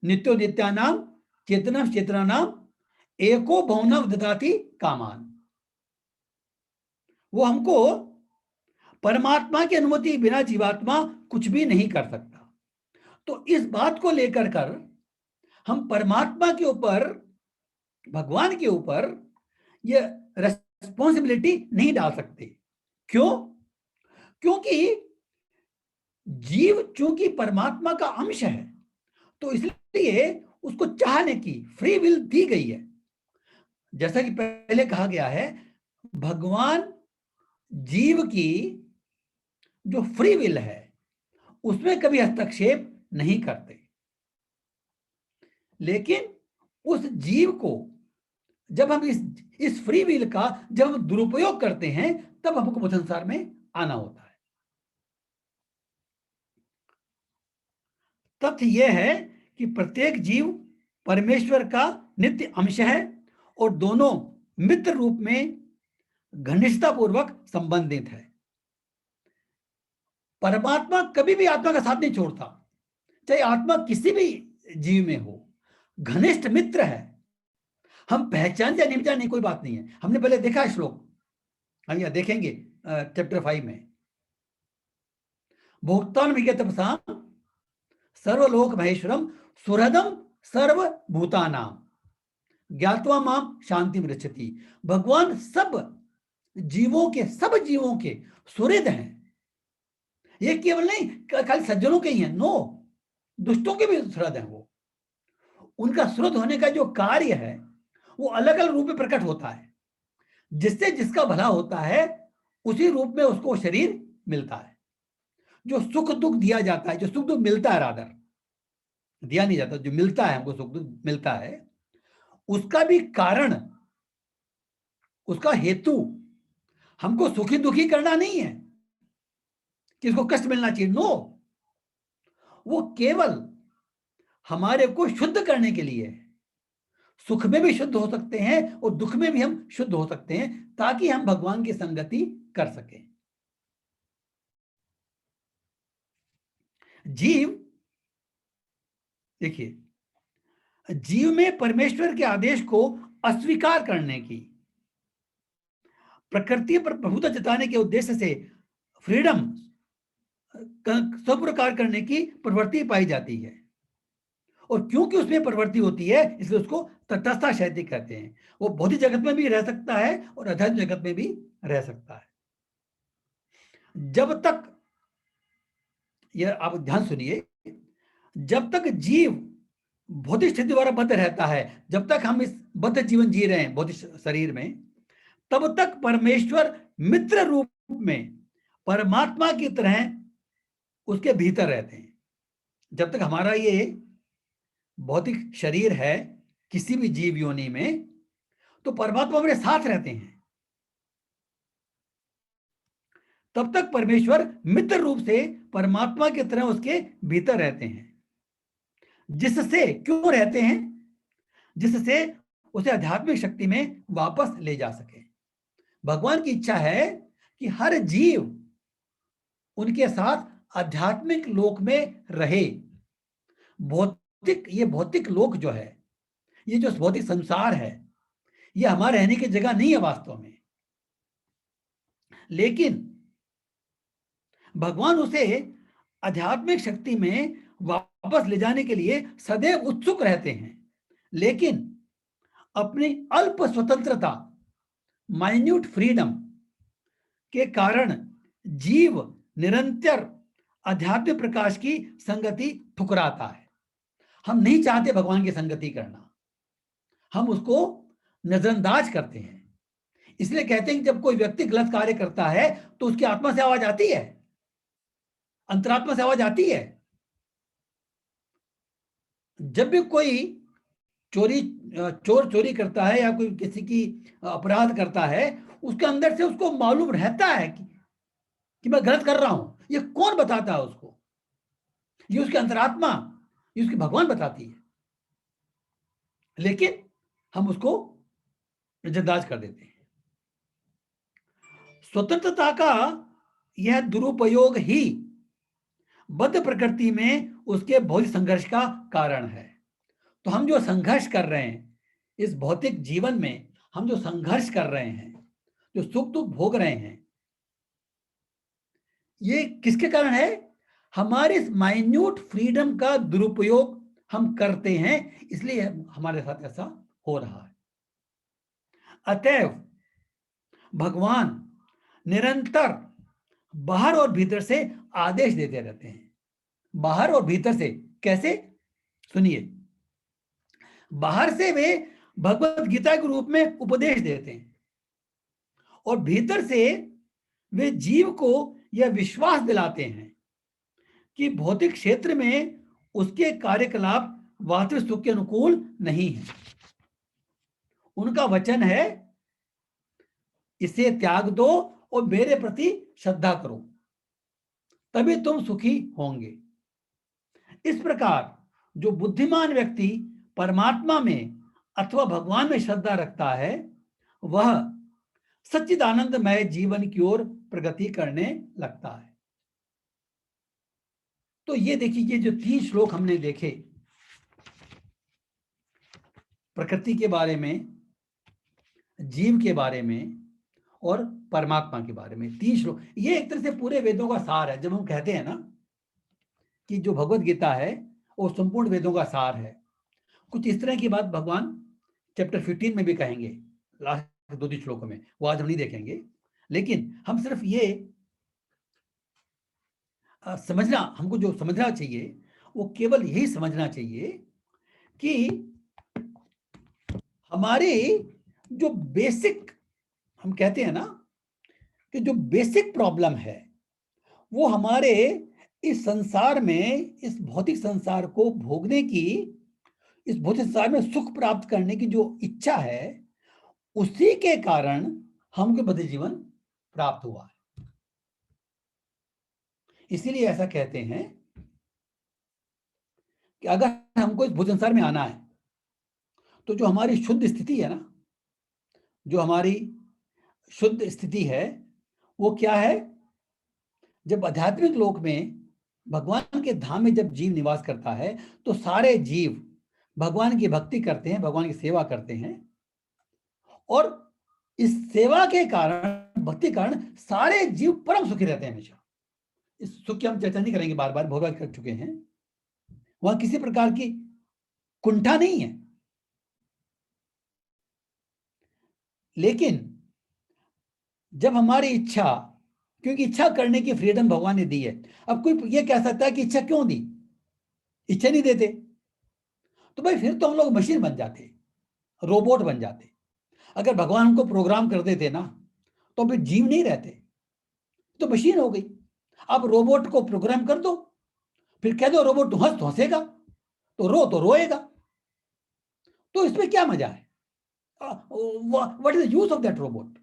नित्यो नित्यानाम चेतन चेतनानाम एको भवनम ददाति कामान। वो हमको परमात्मा की अनुमति बिना जीवात्मा कुछ भी नहीं कर सकता। तो इस बात को लेकर कर हम परमात्मा के ऊपर, भगवान के ऊपर ये रेस्पॉन्सिबिलिटी नहीं डाल सकते। क्यों? क्योंकि जीव चूंकि परमात्मा का अंश है, तो इसलिए उसको चाहने की फ्री विल दी गई है। जैसा कि पहले कहा गया है, भगवान जीव की जो फ्री विल है उसमें कभी हस्तक्षेप नहीं करते, लेकिन उस जीव को जब हम इस फ्री विल का जब हम दुरुपयोग करते हैं तब हमको संसार में आना होता है। तथ्य यह है कि प्रत्येक जीव परमेश्वर का नित्य अंश है और दोनों मित्र रूप में घनिष्ठतापूर्वक संबंधित है। परमात्मा कभी भी आत्मा का साथ नहीं छोड़ता, चाहे आत्मा किसी भी जीव में हो, घनिष्ठ मित्र है। हम पहचान या नहीं पहचान कोई बात नहीं है, हमने पहले देखा है श्लोक, हम यह देखेंगे चैप्टर 5 में। भोक्तान तपसा सर्वलोक महेश्वरम सुहृदम सर्वभूतानाम ज्ञात्वा माम शांति मृच्छति। भगवान सब जीवों के सुहृद हैं। ये केवल नहीं खाली सज्जनों के ही हैं, नो, दुष्टों के भी सुहृद हैं। वो उनका सुहृद होने का जो कार्य है वो अलग अलग रूप में प्रकट होता है। जिससे जिसका भला होता है उसी रूप में उसको शरीर मिलता है। जो सुख दुख दिया जाता है, जो सुख दुख मिलता है, रादर दिया नहीं जाता, जो मिलता है हमको सुख दुख मिलता है, उसका भी कारण, उसका हेतु हमको सुखी दुखी करना नहीं है कि इसको कष्ट मिलना चाहिए, नो, वो केवल हमारे को शुद्ध करने के लिए है। सुख में भी शुद्ध हो सकते हैं और दुख में भी हम शुद्ध हो सकते हैं, ताकि हम भगवान की संगति कर सकें। जीव, देखिए, जीव में परमेश्वर के आदेश को अस्वीकार करने की, प्रकृति पर प्रभुता जताने के उद्देश्य से फ्रीडम सब प्रकार करने की प्रवृत्ति पाई जाती है। और क्योंकि उसमें प्रवृत्ति होती है इसलिए उसको तटस्था शैती कहते हैं। वो भौतिक जगत में भी रह सकता है और अध्यात्म जगत में भी रह सकता है। जब तक, यह आप ध्यान सुनिए, जब तक जीव भौतिक स्थिति द्वारा बद्ध रहता है, जब तक हम इस बद्ध जीवन जी रहे हैं भौतिक शरीर में, तब तक परमेश्वर मित्र रूप में परमात्मा की तरह उसके भीतर रहते हैं। जब तक हमारा ये भौतिक शरीर है किसी भी जीव योनि में, तो परमात्मा मेरे साथ रहते हैं। तब तक परमेश्वर मित्र रूप से परमात्मा की तरह उसके भीतर रहते हैं। जिससे, क्यों रहते हैं? जिससे उसे आध्यात्मिक शक्ति में वापस ले जा सके। भगवान की इच्छा है कि हर जीव उनके साथ आध्यात्मिक लोक में रहे। ये भौतिक लोक जो है, ये जो भौतिक संसार है, ये हमारे रहने की जगह नहीं है वास्तव में। लेकिन भगवान उसे आध्यात्मिक शक्ति में वापस ले जाने के लिए सदैव उत्सुक रहते हैं, लेकिन अपनी अल्प स्वतंत्रता, माइन्यूट फ्रीडम के कारण जीव निरंतर आध्यात्मिक प्रकाश की संगति ठुकराता है। हम नहीं चाहते भगवान की संगति करना, हम उसको नजरअंदाज करते हैं। इसलिए कहते हैं कि जब कोई व्यक्ति गलत कार्य करता है तो उसकी आत्मा से आवाज आती है, अंतरात्मा से आवाज आती है। जब भी कोई चोर चोरी करता है या कोई किसी की अपराध करता है, उसके अंदर से उसको मालूम रहता है कि मैं गलत कर रहा हूं। ये कौन बताता है उसको? ये उसकी अंतरात्मा, ये उसकी भगवान बताती है। लेकिन हम उसको नजरअंदाज कर देते हैं। स्वतंत्रता का यह दुरुपयोग ही बद्ध प्रकृति में उसके भौतिक संघर्ष का कारण है। तो हम जो संघर्ष कर रहे हैं इस भौतिक जीवन में, हम जो संघर्ष कर रहे हैं, जो सुख दुख भोग रहे हैं, ये किसके कारण है? हमारे इस माइन्यूट फ्रीडम का दुरुपयोग हम करते हैं, इसलिए हमारे साथ ऐसा हो रहा है। अतएव भगवान निरंतर बाहर और भीतर से आदेश देते रहते हैं। बाहर और भीतर से कैसे? सुनिए। बाहर से वे भगवत गीता के रूप में उपदेश देते हैं और भीतर से वे जीव को यह विश्वास दिलाते हैं कि भौतिक क्षेत्र में उसके कार्यकलाप वास्तविक सुख के अनुकूल नहीं है। उनका वचन है, इसे त्याग दो और मेरे प्रति श्रद्धा करो, तभी तुम सुखी होंगे। इस प्रकार जो बुद्धिमान व्यक्ति परमात्मा में अथवा भगवान में श्रद्धा रखता है, वह सच्चिदानंदमय जीवन की ओर प्रगति करने लगता है। तो ये देखिए, ये जो 3 श्लोक हमने देखे प्रकृति के बारे में, जीव के बारे में और परमात्मा के बारे में, 3 श्लोक, ये एक तरह से पूरे वेदों का सार है। जब हम कहते हैं ना कि जो भगवत गीता है वो संपूर्ण वेदों का सार है, कुछ इस तरह की बात भगवान चैप्टर 15 में भी कहेंगे, लास्ट 2-3 श्लोकों में। वो आज हम नहीं देखेंगे, लेकिन हम सिर्फ ये समझना, हमको जो समझना चाहिए वो केवल यही समझना चाहिए कि हमारे जो बेसिक, हम कहते हैं ना कि जो बेसिक प्रॉब्लम है वो हमारे इस संसार में, इस भौतिक संसार को भोगने की, इस भौतिक संसार में सुख प्राप्त करने की जो इच्छा है, उसी के कारण हमको बद्ध जीवन प्राप्त हुआ है। इसीलिए ऐसा कहते हैं कि अगर हमको इस भौतिक संसार में आना है तो जो हमारी शुद्ध स्थिति है ना, जो हमारी शुद्ध स्थिति है वो क्या है? जब आध्यात्मिक लोक में, भगवान के धाम में जब जीव निवास करता है तो सारे जीव भगवान की भक्ति करते हैं, भगवान की सेवा करते हैं, और इस सेवा के कारण, भक्ति के कारण सारे जीव परम सुखी रहते हैं हमेशा। इस सुख की हम चर्चा नहीं करेंगे, बार बार बहुत बार कर चुके हैं। वहां किसी प्रकार की कुंठा नहीं है। लेकिन जब हमारी इच्छा, क्योंकि इच्छा करने की फ्रीडम भगवान ने दी है, अब कोई ये कह सकता है कि इच्छा क्यों दी, इच्छा नहीं देते तो भाई फिर तो हम लोग मशीन बन जाते, रोबोट बन जाते। अगर भगवान हमको प्रोग्राम कर देते ना तो फिर जीव नहीं रहते, तो मशीन हो गई। अब रोबोट को प्रोग्राम कर दो, फिर कह दो रोबोट तो हंस तो हंसेगा, तो रोएगा, तो इसमें क्या मजा है? What is the use of that robot?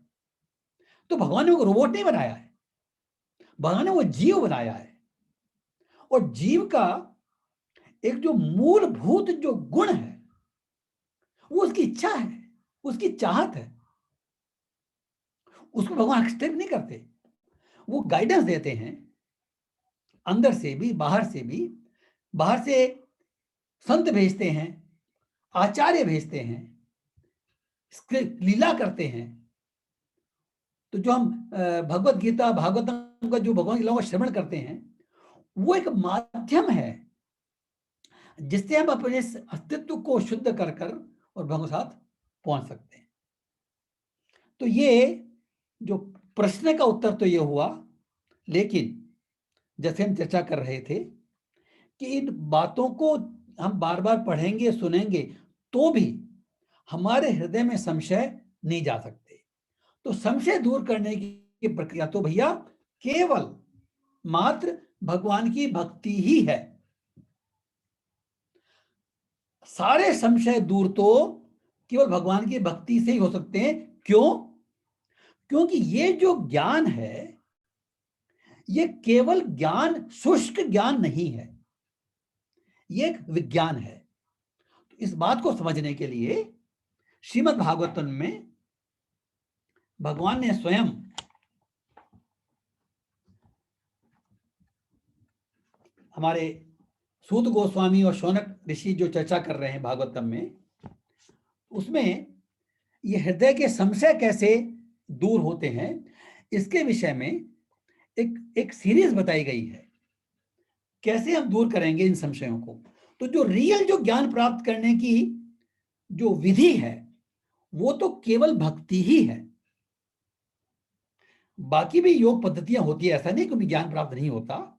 तो भगवान ने वो रोबोट नहीं बनाया है, भगवान ने वो जीव बनाया है। और जीव का एक जो मूलभूत जो गुण है वो उसकी इच्छा है, उसकी चाहत है। उसको भगवान एक्सटेंड नहीं करते, वो गाइडेंस देते हैं, अंदर से भी बाहर से भी। बाहर से संत भेजते हैं, आचार्य भेजते हैं, लीला करते हैं, तो जो हम भगवत गीता भागवतम का जो भगवान के लोगों का श्रवण करते हैं, वो एक माध्यम है जिससे हम अपने अस्तित्व को शुद्ध कर कर और भगवान के साथ पहुंच सकते हैं। तो ये जो प्रश्न का उत्तर तो ये हुआ, लेकिन जैसे हम चर्चा कर रहे थे कि इन बातों को हम बार बार पढ़ेंगे सुनेंगे तो भी हमारे हृदय में संशय नहीं जा सकते। तो संशय दूर करने की प्रक्रिया तो भैया केवल मात्र भगवान की भक्ति ही है। सारे संशय दूर तो केवल भगवान की भक्ति से ही हो सकते हैं। क्यों? क्योंकि ये जो ज्ञान है, ये केवल ज्ञान, शुष्क ज्ञान नहीं है, ये एक विज्ञान है। तो इस बात को समझने के लिए श्रीमद् भागवतम में भगवान ने स्वयं हमारे सूत गोस्वामी और शौनक ऋषि जो चर्चा कर रहे हैं भागवतम में, उसमें ये हृदय के संशय कैसे दूर होते हैं, इसके विषय में एक सीरीज बताई गई है, कैसे हम दूर करेंगे इन संशयों को। तो जो रियल जो ज्ञान प्राप्त करने की जो विधि है, वो तो केवल भक्ति ही है। बाकी भी योग पद्धतियां होती है, ऐसा नहीं कि ज्ञान प्राप्त नहीं होता,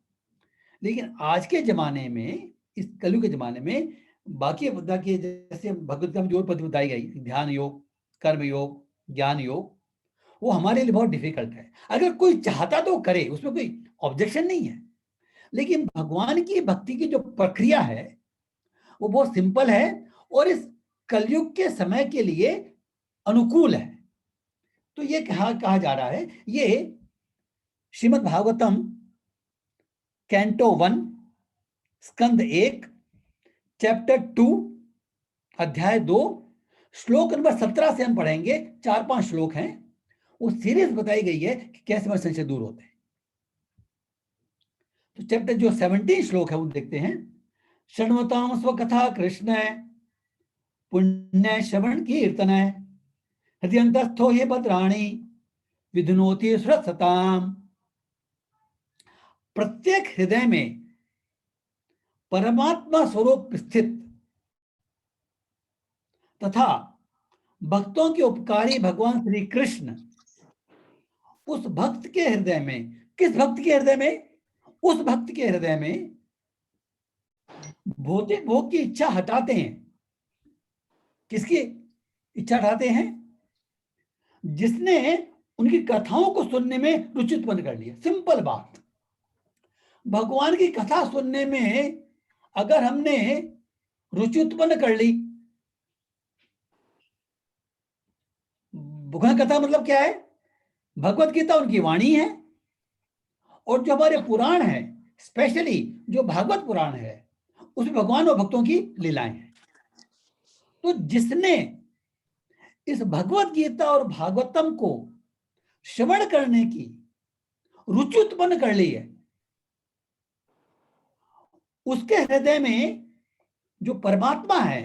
लेकिन आज के जमाने में, इस कलयुग के जमाने में, बाकी जैसे भगवत में जो पद्धति बताई गई, ध्यान योग, कर्म योग, ज्ञान योग, वो हमारे लिए बहुत डिफिकल्ट है। अगर कोई चाहता तो करे, उसमें कोई ऑब्जेक्शन नहीं है, लेकिन भगवान की भक्ति की जो प्रक्रिया है वो बहुत सिंपल है और इस कलयुग के समय के लिए अनुकूल है। तो ये कहा जा रहा है, ये श्रीमद् भागवतम कैंटो 1 स्कंद 1 चैप्टर 2 अध्याय 2 श्लोक नंबर 17 से हम पढ़ेंगे। 4-5 श्लोक हैं, वो सीरीज बताई गई है कि कैसे हमारे संशय दूर होते हैं। तो चैप्टर जो 17 श्लोक है वो देखते हैं। शृण्वताम स्वकथा कृष्ण पुण्य श्रवण कीर्तन हृदयंतस्थो हे भद्राणि विधुनोति सुरसताम। प्रत्येक हृदय में परमात्मा स्वरूप स्थित तथा भक्तों के उपकारी भगवान श्री कृष्ण उस भक्त के हृदय में, किस भक्त के हृदय में? उस भक्त के हृदय में भौतिक भोग की इच्छा हटाते हैं। किसकी इच्छा हटाते हैं? जिसने उनकी कथाओं को सुनने में रुचि उत्पन्न कर लिया। सिंपल बात, भगवान की कथा सुनने में अगर हमने रुचि उत्पन्न कर ली, भगवान कथा मतलब क्या है? भगवत गीता उनकी वाणी है, और जो हमारे पुराण है, स्पेशली जो भागवत पुराण है, उसमें भगवान और भक्तों की लीलाएं हैं। तो जिसने इस भगवत गीता और भागवतम को श्रवण करने की रुचि उत्पन्न कर ली है, उसके हृदय में जो परमात्मा है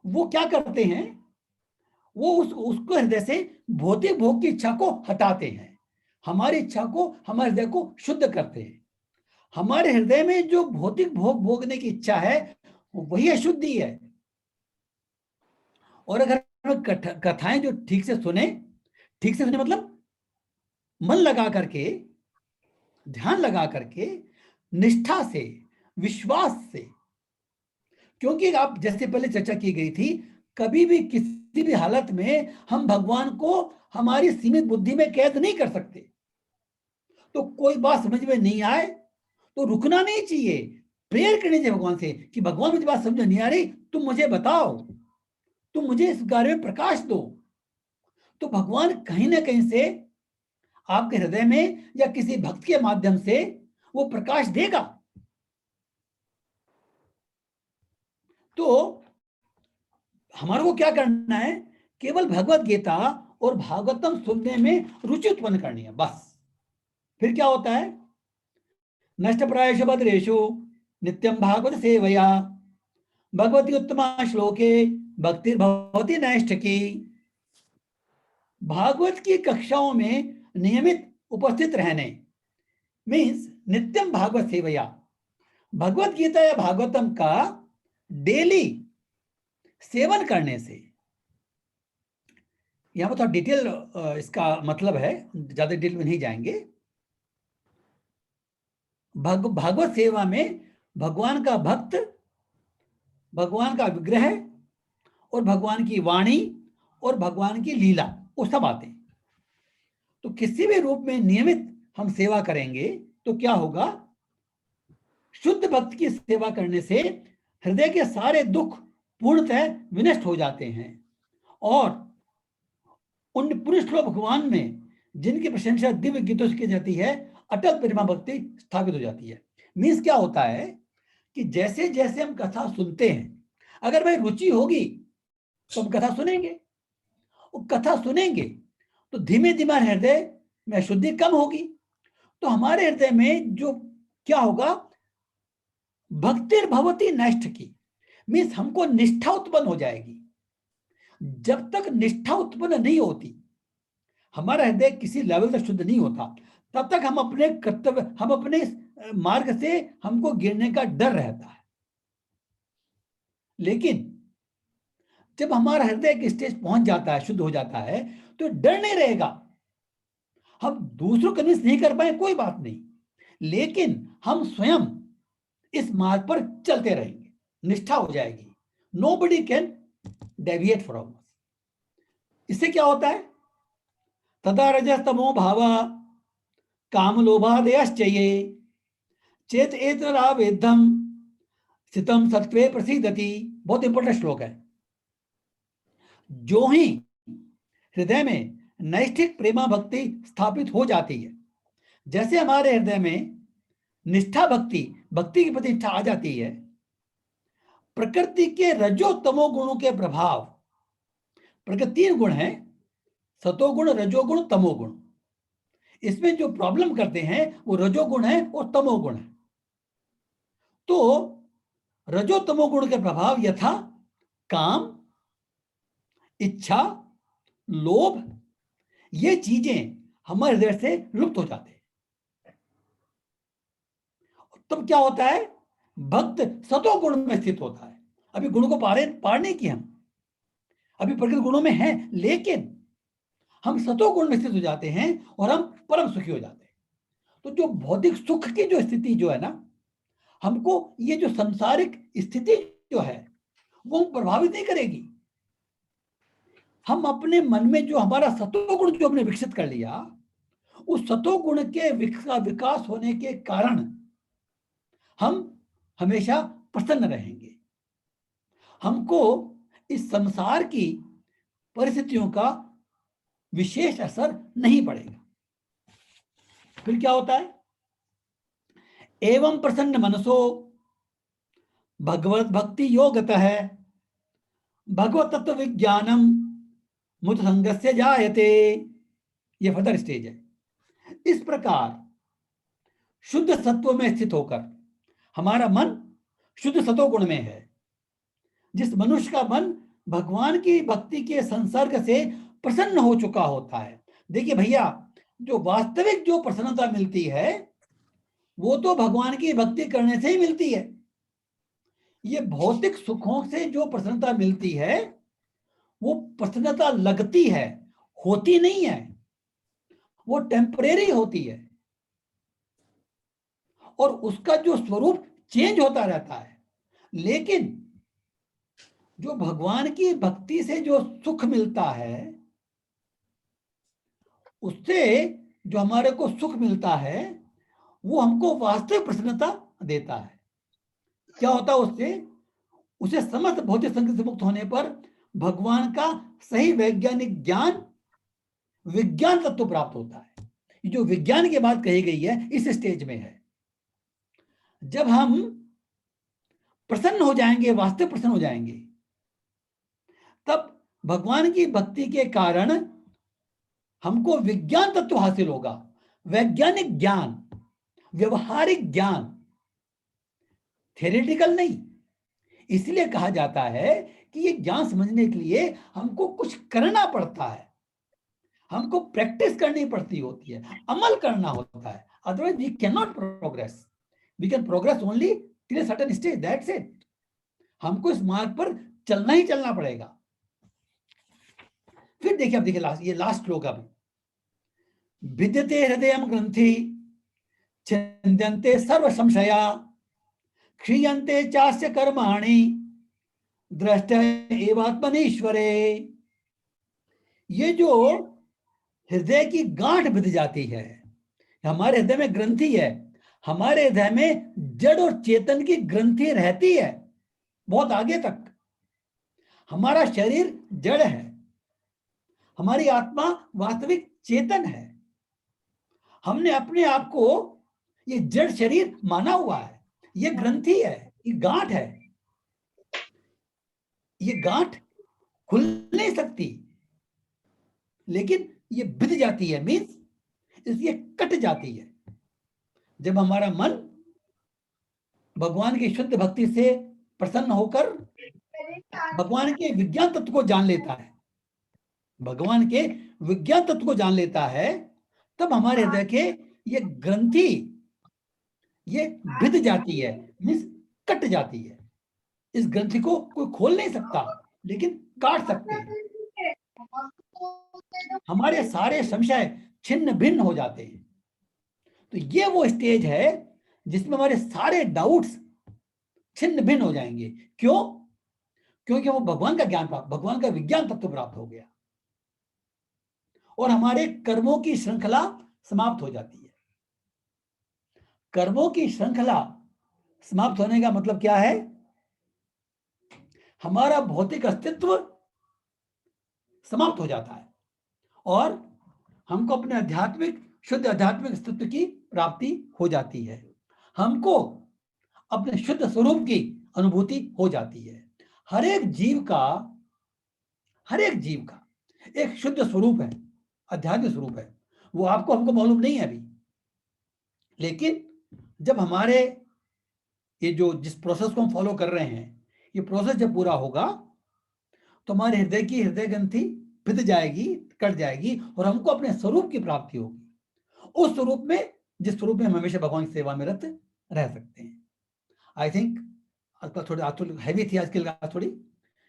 वो क्या करते हैं? वो उसको हृदय से भौतिक भोग की इच्छा को हटाते हैं, हमारी इच्छा को, हमारे हृदय को शुद्ध करते हैं। हमारे हृदय में जो भौतिक भोग भोगने की इच्छा है वही अशुद्धि है। और अगर हम कथाएं जो ठीक से सुने मतलब मन लगा करके, ध्यान लगा करके, निष्ठा से, विश्वास से, क्योंकि आप जैसे पहले चर्चा की गई थी, कभी भी किसी भी हालत में हम भगवान को हमारी सीमित बुद्धि में कैद नहीं कर सकते। तो कोई बात समझ में नहीं आए तो रुकना नहीं चाहिए, प्रेयर करनी चाहिए भगवान से कि भगवान मुझे बात समझ नहीं आ रही, तुम मुझे बताओ, तुम मुझे इस बारे में प्रकाश दो। तो भगवान कहीं ना कहीं से आपके हृदय में या किसी भक्त के माध्यम से वो प्रकाश देगा। तो हमारे को क्या करना है? केवल भगवत गीता और भागवतम सुनने में रुचि उत्पन्न करनी है, बस। फिर क्या होता है? नष्टप्रायेषु भद्रेषु नित्यं भागवत सेवया भगवती उत्तमा श्लोके भक्तिर्भवति नैष्ठिकी। भागवत की कक्षाओं में नियमित उपस्थित रहने, मीन्स नित्यम भागवत सेवया, भगवत गीता या भागवतम का डेली सेवन करने से। यहां पर थोड़ा डिटेल इसका मतलब है, ज्यादा डिटेल में नहीं जाएंगे। भागवत सेवा में भगवान का भक्त, भगवान का विग्रह और भगवान की वाणी और भगवान की लीला, वो सब आते हैं। तो किसी भी रूप में नियमित हम सेवा करेंगे तो क्या होगा, शुद्ध भक्त की सेवा करने से हृदय के सारे दुख पूर्णतः विनष्ट हो जाते हैं और उन पुरुष लोग भगवान में जिनकी प्रशंसा दिव्य गीतों से की जाती है, अटल प्रेमा भक्ति स्थापित हो जाती है। मीन्स क्या होता है कि जैसे जैसे हम कथा सुनते हैं, अगर भाई रुचि होगी तो हम कथा सुनेंगे, और कथा सुनेंगे तो धीमे धीमे हृदय में शुद्धि कम होगी, तो हमारे हृदय में जो क्या होगा, भक्तिर्भवति नष्ट की, मीन्स हमको निष्ठा उत्पन्न हो जाएगी। जब तक निष्ठा उत्पन्न नहीं होती, हमारा हृदय किसी लेवल तक शुद्ध नहीं होता, तब तक हम अपने कर्तव्य, हम अपने मार्ग से हमको गिरने का डर रहता है। लेकिन जब हमारा हृदय एक स्टेज पहुंच जाता है, शुद्ध हो जाता है, तो डर नहीं रहेगा। हम दूसरों को कन्विंस नहीं कर पाए कोई बात नहीं, लेकिन हम स्वयं इस मार्ग पर चलते रहेंगे, निष्ठा हो जाएगी। Nobody can deviate from us. इससे क्या होता है, तदा रजस्तमो भावा काम लोभादयश्चये चेत एतरावेद्धम स्थितम सत्वे प्रसीदति। बहुत इंपॉर्टेंट श्लोक है। जो ही हृदय में नैष्ठिक प्रेमा भक्ति स्थापित हो जाती है, जैसे हमारे हृदय में निष्ठा भक्ति, भक्ति की प्रति इच्छा आ जाती है, प्रकृति के रजो तमो गुणों के प्रभाव, प्रकृति 3 गुण है, सतोगुण, रजोगुण, तमोगुण। इसमें जो प्रॉब्लम करते हैं वो रजोगुण है और तमोगुण है। तो रजो तमोगुण के प्रभाव यथा काम, इच्छा, लोभ, ये चीजें हमारे हृदय से लुप्त हो जाते हैं। तब क्या होता है, भक्त सतो गुण में स्थित होता है। अभी गुण को पार नहीं किया हम, अभी प्रकृति गुणों में है, लेकिन हम सतो गुण में स्थित हो जाते हैं और हम परम सुखी हो जाते हैं। तो जो भौतिक सुख की जो स्थिति जो है ना, हमको ये जो सांसारिक स्थिति जो है वो प्रभावित नहीं करेगी। हम अपने मन में जो हमारा सतोगुण जो हमने विकसित कर लिया, उस सतोगुण के विकास होने के कारण हम हमेशा प्रसन्न रहेंगे। हमको इस संसार की परिस्थितियों का विशेष असर नहीं पड़ेगा। फिर क्या होता है, एवं प्रसन्न मनसो भगवत भक्ति योगतः भगवत तत्व विज्ञानम मुद संगस्य जायते। ये फर्दर स्टेज है। इस प्रकार शुद्ध सत्व में स्थित होकर हमारा मन शुद्ध सतोगुण में है। जिस मनुष्य का मन भगवान की भक्ति के संसर्ग से प्रसन्न हो चुका होता है, देखिए भैया, जो वास्तविक जो प्रसन्नता मिलती है वो तो भगवान की भक्ति करने से ही मिलती है। ये भौतिक सुखों से जो प्रसन्नता मिलती है वो प्रसन्नता लगती है, होती नहीं है, वो टेम्परेरी होती है और उसका जो स्वरूप चेंज होता रहता है। लेकिन जो भगवान की भक्ति से जो सुख मिलता है, उससे जो हमारे को सुख मिलता है वो हमको वास्तविक प्रसन्नता देता है। क्या होता है उससे, उसे समस्त भौतिक संकट से मुक्त होने पर भगवान का सही वैज्ञानिक ज्ञान, विज्ञान तत्व प्राप्त होता है। ये जो विज्ञान की बात कही गई है इस स्टेज में है। जब हम प्रसन्न हो जाएंगे, वास्तविक प्रसन्न हो जाएंगे, तब भगवान की भक्ति के कारण हमको विज्ञान तत्व हासिल होगा, वैज्ञानिक ज्ञान, व्यवहारिक ज्ञान, थ्योरेटिकल नहीं। इसलिए कहा जाता है कि ये ज्ञान समझने के लिए हमको कुछ करना पड़ता है, हमको प्रैक्टिस करनी पड़ती होती है, अमल करना होता है, otherwise we can not progress. We can progress only till a certain stage, that's it. हमको इस मार्ग पर चलना ही चलना पड़ेगा। फिर देखिए, अब देखिए लास्ट, ये लास्ट श्लोक अब, विद्यते हृदयम ग्रंथि छिन्द्यन्ते सर्व संशया क्षीयन्ते चास्य कर्माणि दृष्ट एवात्मनीश्वरे। ये जो हृदय की गांठ बिध जाती है, हमारे हृदय में ग्रंथि है, हमारे हृदय में जड़ और चेतन की ग्रंथि रहती है बहुत आगे तक। हमारा शरीर जड़ है, हमारी आत्मा वास्तविक चेतन है। हमने अपने आप को ये जड़ शरीर माना हुआ है, ये ग्रंथि है, ये गांठ है। ये गांठ खुल नहीं सकती, लेकिन ये बिध जाती है, मीन्स इसलिए कट जाती है। जब हमारा मन भगवान की शुद्ध भक्ति से प्रसन्न होकर भगवान के विज्ञान तत्व को जान लेता है, भगवान के विज्ञान तत्व को जान लेता है, तब हमारे हृदय के ये ग्रंथि ये बिध जाती है, मीन्स कट जाती है। इस ग्रंथि को कोई खोल नहीं सकता, लेकिन काट सकते हैं। हमारे सारे संशय छिन्न भिन्न हो जाते हैं। तो ये वो स्टेज है जिसमें हमारे सारे डाउट्स छिन्न भिन्न हो जाएंगे। क्यों? क्योंकि वो भगवान का ज्ञान प्राप्त, भगवान का विज्ञान तत्व प्राप्त हो गया और हमारे कर्मों की श्रृंखला समाप्त हो जाती है। कर्मों की श्रृंखला समाप्त होने का मतलब क्या है? हमारा भौतिक अस्तित्व समाप्त हो जाता है और हमको अपने आध्यात्मिक, शुद्ध आध्यात्मिक अस्तित्व की प्राप्ति हो जाती है। हमको अपने शुद्ध स्वरूप की अनुभूति हो जाती है। हर एक जीव का एक शुद्ध स्वरूप है, आध्यात्मिक स्वरूप है। वो आपको हमको मालूम नहीं है अभी, लेकिन जब हमारे ये जो जिस प्रोसेस को हम फॉलो कर रहे हैं, ये प्रोसेस जब पूरा होगा तो हमारे हृदय की हृदय ग्रंथि बिध जाएगी, कट जाएगी और हमको अपने स्वरूप की प्राप्ति होगी, उस स्वरूप में जिस स्वरूप में हम हमेशा भगवान की सेवा में रत रह सकते हैं। आई थिंक थोड़ी हैवी थी आज की क्लास, थोड़ी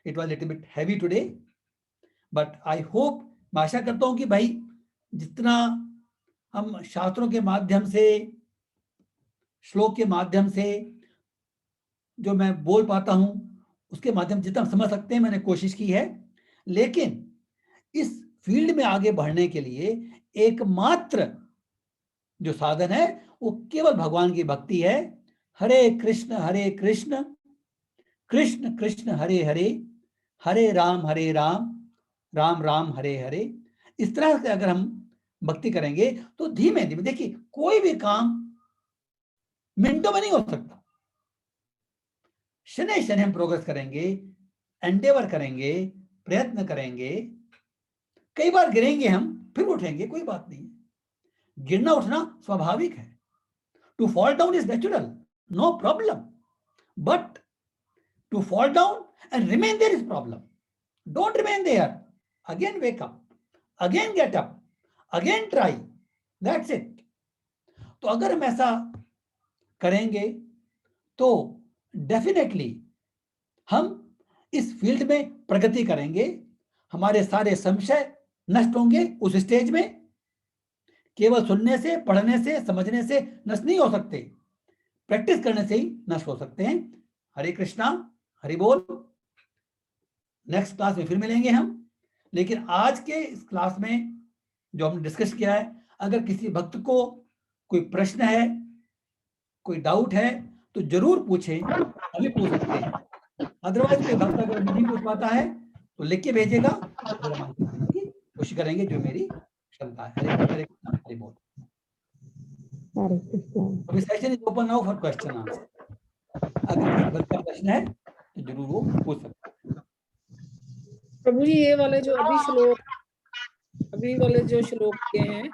it was little bit heavy today, but I hope, मैं आशा करता हूं कि भाई जितना हम शास्त्रों के माध्यम से, श्लोक के माध्यम से जो मैं बोल पाता हूं, उसके माध्यम जितना समझ सकते हैं मैंने कोशिश की है। लेकिन इस फील्ड में आगे बढ़ने के लिए एकमात्र जो साधन है वो केवल भगवान की भक्ति है। हरे कृष्ण कृष्ण कृष्ण हरे हरे, हरे राम राम राम हरे हरे। इस तरह से अगर हम भक्ति करेंगे तो धीमे धीमे, देखिए कोई भी काम मिनटों में नहीं हो सकता। शनि शनि हम प्रोग्रेस करेंगे, एंडेवर करेंगे, प्रयत्न करेंगे, कई बार गिरेंगे हम, फिर उठेंगे, कोई बात नहीं। गिरना उठना स्वाभाविक है। To fall down is natural, no problem, but to fall down and remain there is problem. Don't remain there. Again wake up, again get up, again try. That's it. तो अगर हम ऐसा करेंगे तो डेफिनेटली हम इस फील्ड में प्रगति करेंगे। हमारे सारे संशय नष्ट होंगे उस स्टेज में। केवल सुनने से, पढ़ने से, समझने से नष्ट नहीं हो सकते, प्रैक्टिस करने से ही नष्ट हो सकते हैं। हरे कृष्णा, हरि बोल। नेक्स्ट क्लास में फिर मिलेंगे हम। लेकिन आज के इस क्लास में जो हमने डिस्कस किया है, अगर किसी भक्त को कोई प्रश्न है, कोई डाउट है तो जरूर पूछें, अभी पूछ सकते हैं। अदरवाइज कोई भक्त अगर नहीं पूछ पाता है तो लिख के भेजेगा, कोशिश करेंगे जो मेरी क्षमता है। हरे कृष्णा, हरि बोल। अभी session is open now for question answer. अगर किसी भक्त का प्रश्न है तो जरूर वो पूछ सकता है। प्रभु जी, ये वाले जो अभी वाले जो श्लोक के हैं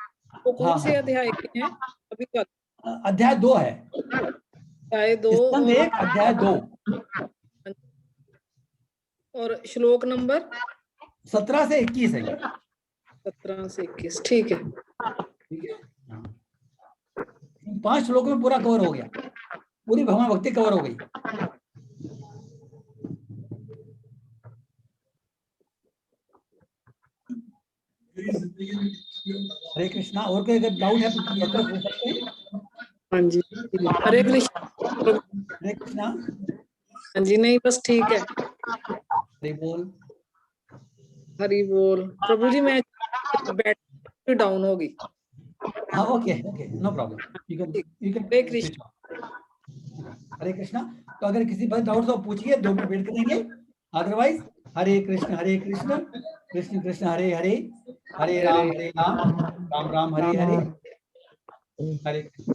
वो कौन से अध्याय के हैं? अभी का अध्याय 2 है, अध्याय 2 स्कंद 1 अध्याय 2 और श्लोक नंबर 17 से 21 है। 17 से 21 ठीक है। ठीक है। हाँ। 5 श्लोकों में पूरा कवर हो गया, पूरी भगवान भक्ति कवर हो गई। हरे कृष्णा। और कोई अगर डाउट है तो पूछ सकते हैं। हाँ जी, हरे कृष्णा। हरे कृष्णा। हाँ जी, नहीं बस ठीक है। हरे बोल। हरी बोल। प्रभु जी मैं बैटरी डाउन होगी। हाँ okay okay, no problem, you can Hare Krishna. Switch off. Hare Krishna. तो अगर किसी पर डाउट तो पूछिए, 2 मिनट वेट करेंगे, अदरवाइज हरे कृष्ण कृष्ण कृष्ण हरे हरे, हरे राम राम राम हरे हरे, हरे हरे कृष्णा।